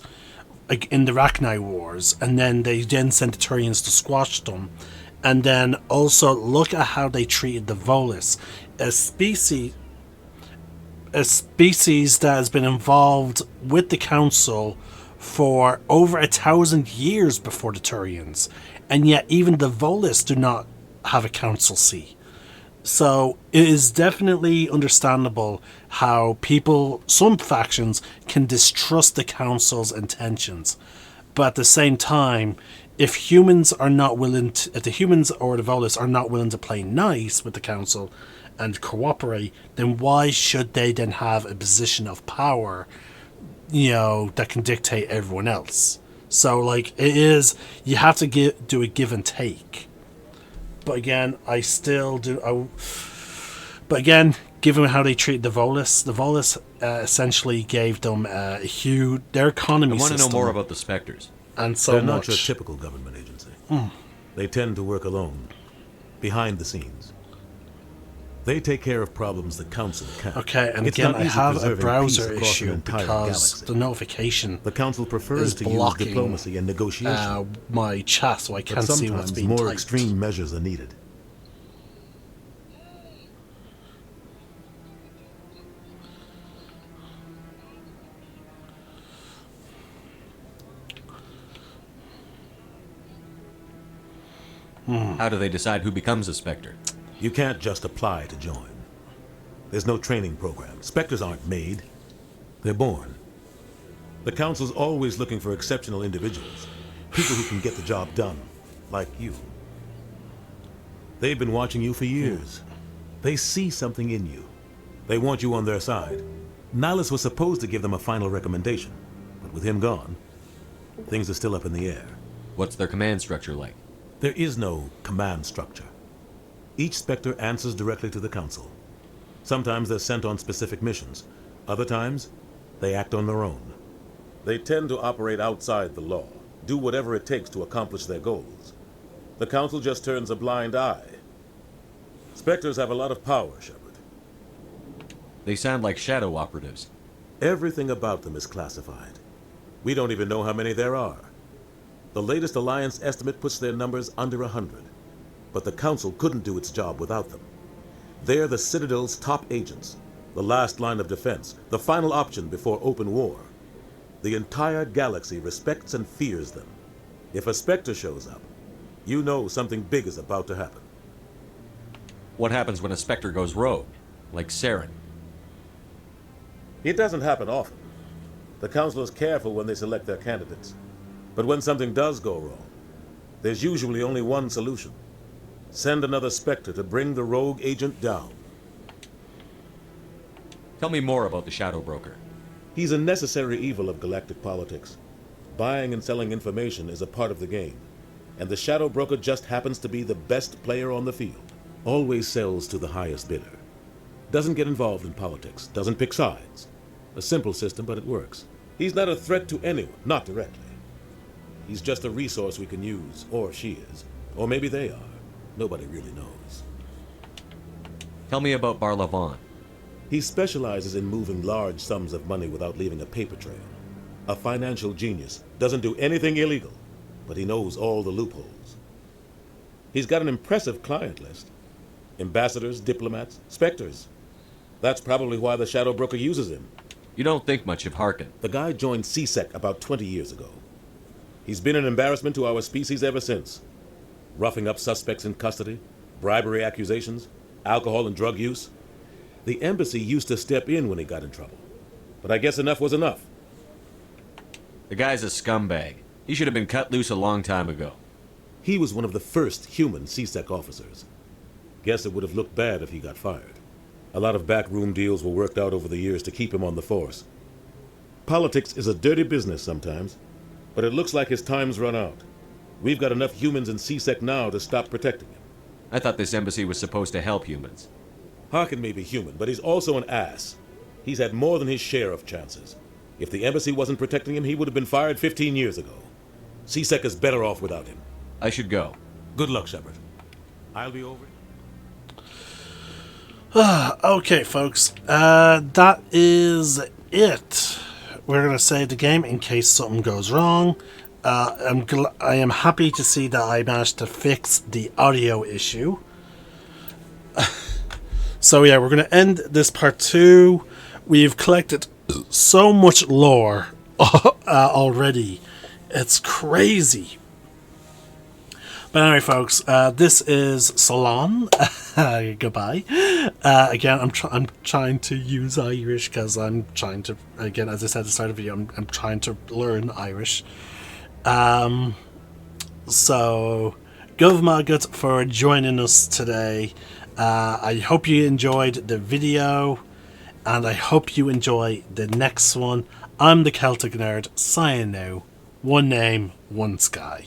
in the Rachni Wars, and then they sent the Turians to squash them. And then also look at how they treated the Volus, a species that has been involved with the Council for over 1,000 years before the Turians, and yet even the Volus do not have a council seat. So it is definitely understandable how some factions can distrust the council's intentions, but at the same time, if the humans or the Volus are not willing to play nice with the council and cooperate, then why should they then have a position of power, that can dictate everyone else? So, like, you have to do a give and take. But again, given how they treat the Volus essentially gave them a huge... Their economy system... I want to know more about the Spectres. And so They're not your typical government agency. They tend to work alone, behind the scenes. They take care of problems the council can't. Okay, and again, I have a browser issue because the notification the council prefers to use diplomacy and negotiation. My chat, so I can't see what's being more typed. Extreme measures are needed. How do they decide who becomes a Spectre? You can't just apply to join. There's no training program. Spectres aren't made. They're born. The Council's always looking for exceptional individuals. People who can get the job done. Like you. They've been watching you for years. They see something in you. They want you on their side. Nihilus was supposed to give them a final recommendation. But with him gone, things are still up in the air. What's their command structure like? There is no command structure. Each Spectre answers directly to the Council. Sometimes they're sent on specific missions. Other times, they act on their own. They tend to operate outside the law, do whatever it takes to accomplish their goals. The Council just turns a blind eye. Spectres have a lot of power, Shepard. They sound like shadow operatives. Everything about them is classified. We don't even know how many there are. The latest Alliance estimate puts their numbers under 100. But the Council couldn't do its job without them. They're the Citadel's top agents, the last line of defense, the final option before open war. The entire galaxy respects and fears them. If a Spectre shows up, you know something big is about to happen. What happens when a Spectre goes rogue, like Saren? It doesn't happen often. The Council is careful when they select their candidates. But when something does go wrong, there's usually only one solution. Send another Spectre to bring the rogue agent down. Tell me more about the Shadow Broker. He's a necessary evil of galactic politics. Buying and selling information is a part of the game. And the Shadow Broker just happens to be the best player on the field. Always sells to the highest bidder. Doesn't get involved in politics. Doesn't pick sides. A simple system, but it works. He's not a threat to anyone, not directly. He's just a resource we can use, or she is. Or maybe they are. Nobody really knows. Tell me about Barlavan. He specializes in moving large sums of money without leaving a paper trail. A financial genius, doesn't do anything illegal, but he knows all the loopholes. He's got an impressive client list. Ambassadors, diplomats, specters. That's probably why the Shadow Broker uses him. You don't think much of Harkin. The guy joined CSEC about 20 years ago. He's been an embarrassment to our species ever since. Roughing up suspects in custody, bribery accusations, alcohol and drug use. The embassy used to step in when he got in trouble. But I guess enough was enough. The guy's a scumbag. He should have been cut loose a long time ago. He was one of the first human CSEC officers. Guess it would have looked bad if he got fired. A lot of backroom deals were worked out over the years to keep him on the force. Politics is a dirty business sometimes, but it looks like his time's run out. We've got enough humans in CSEC now to stop protecting him. I thought this embassy was supposed to help humans. Harkin may be human, but he's also an ass. He's had more than his share of chances. If the embassy wasn't protecting him, he would have been fired 15 years ago. CSEC is better off without him. I should go. Good luck, Shepard. I'll be over. Okay, folks. That is it. We're going to save the game in case something goes wrong. I am happy to see that I managed to fix the audio issue. So yeah, we're going to end this part 2. We've collected so much lore already. It's crazy. But anyway, folks, this is Salon. Goodbye. Again, I'm trying to use Irish because I'm trying to, again, as I said at the start of the video, I'm trying to learn Irish. So, Govmagat for joining us today. I hope you enjoyed the video, and I hope you enjoy the next one. I'm the Celtic Nerd, signing now. One name, one sky.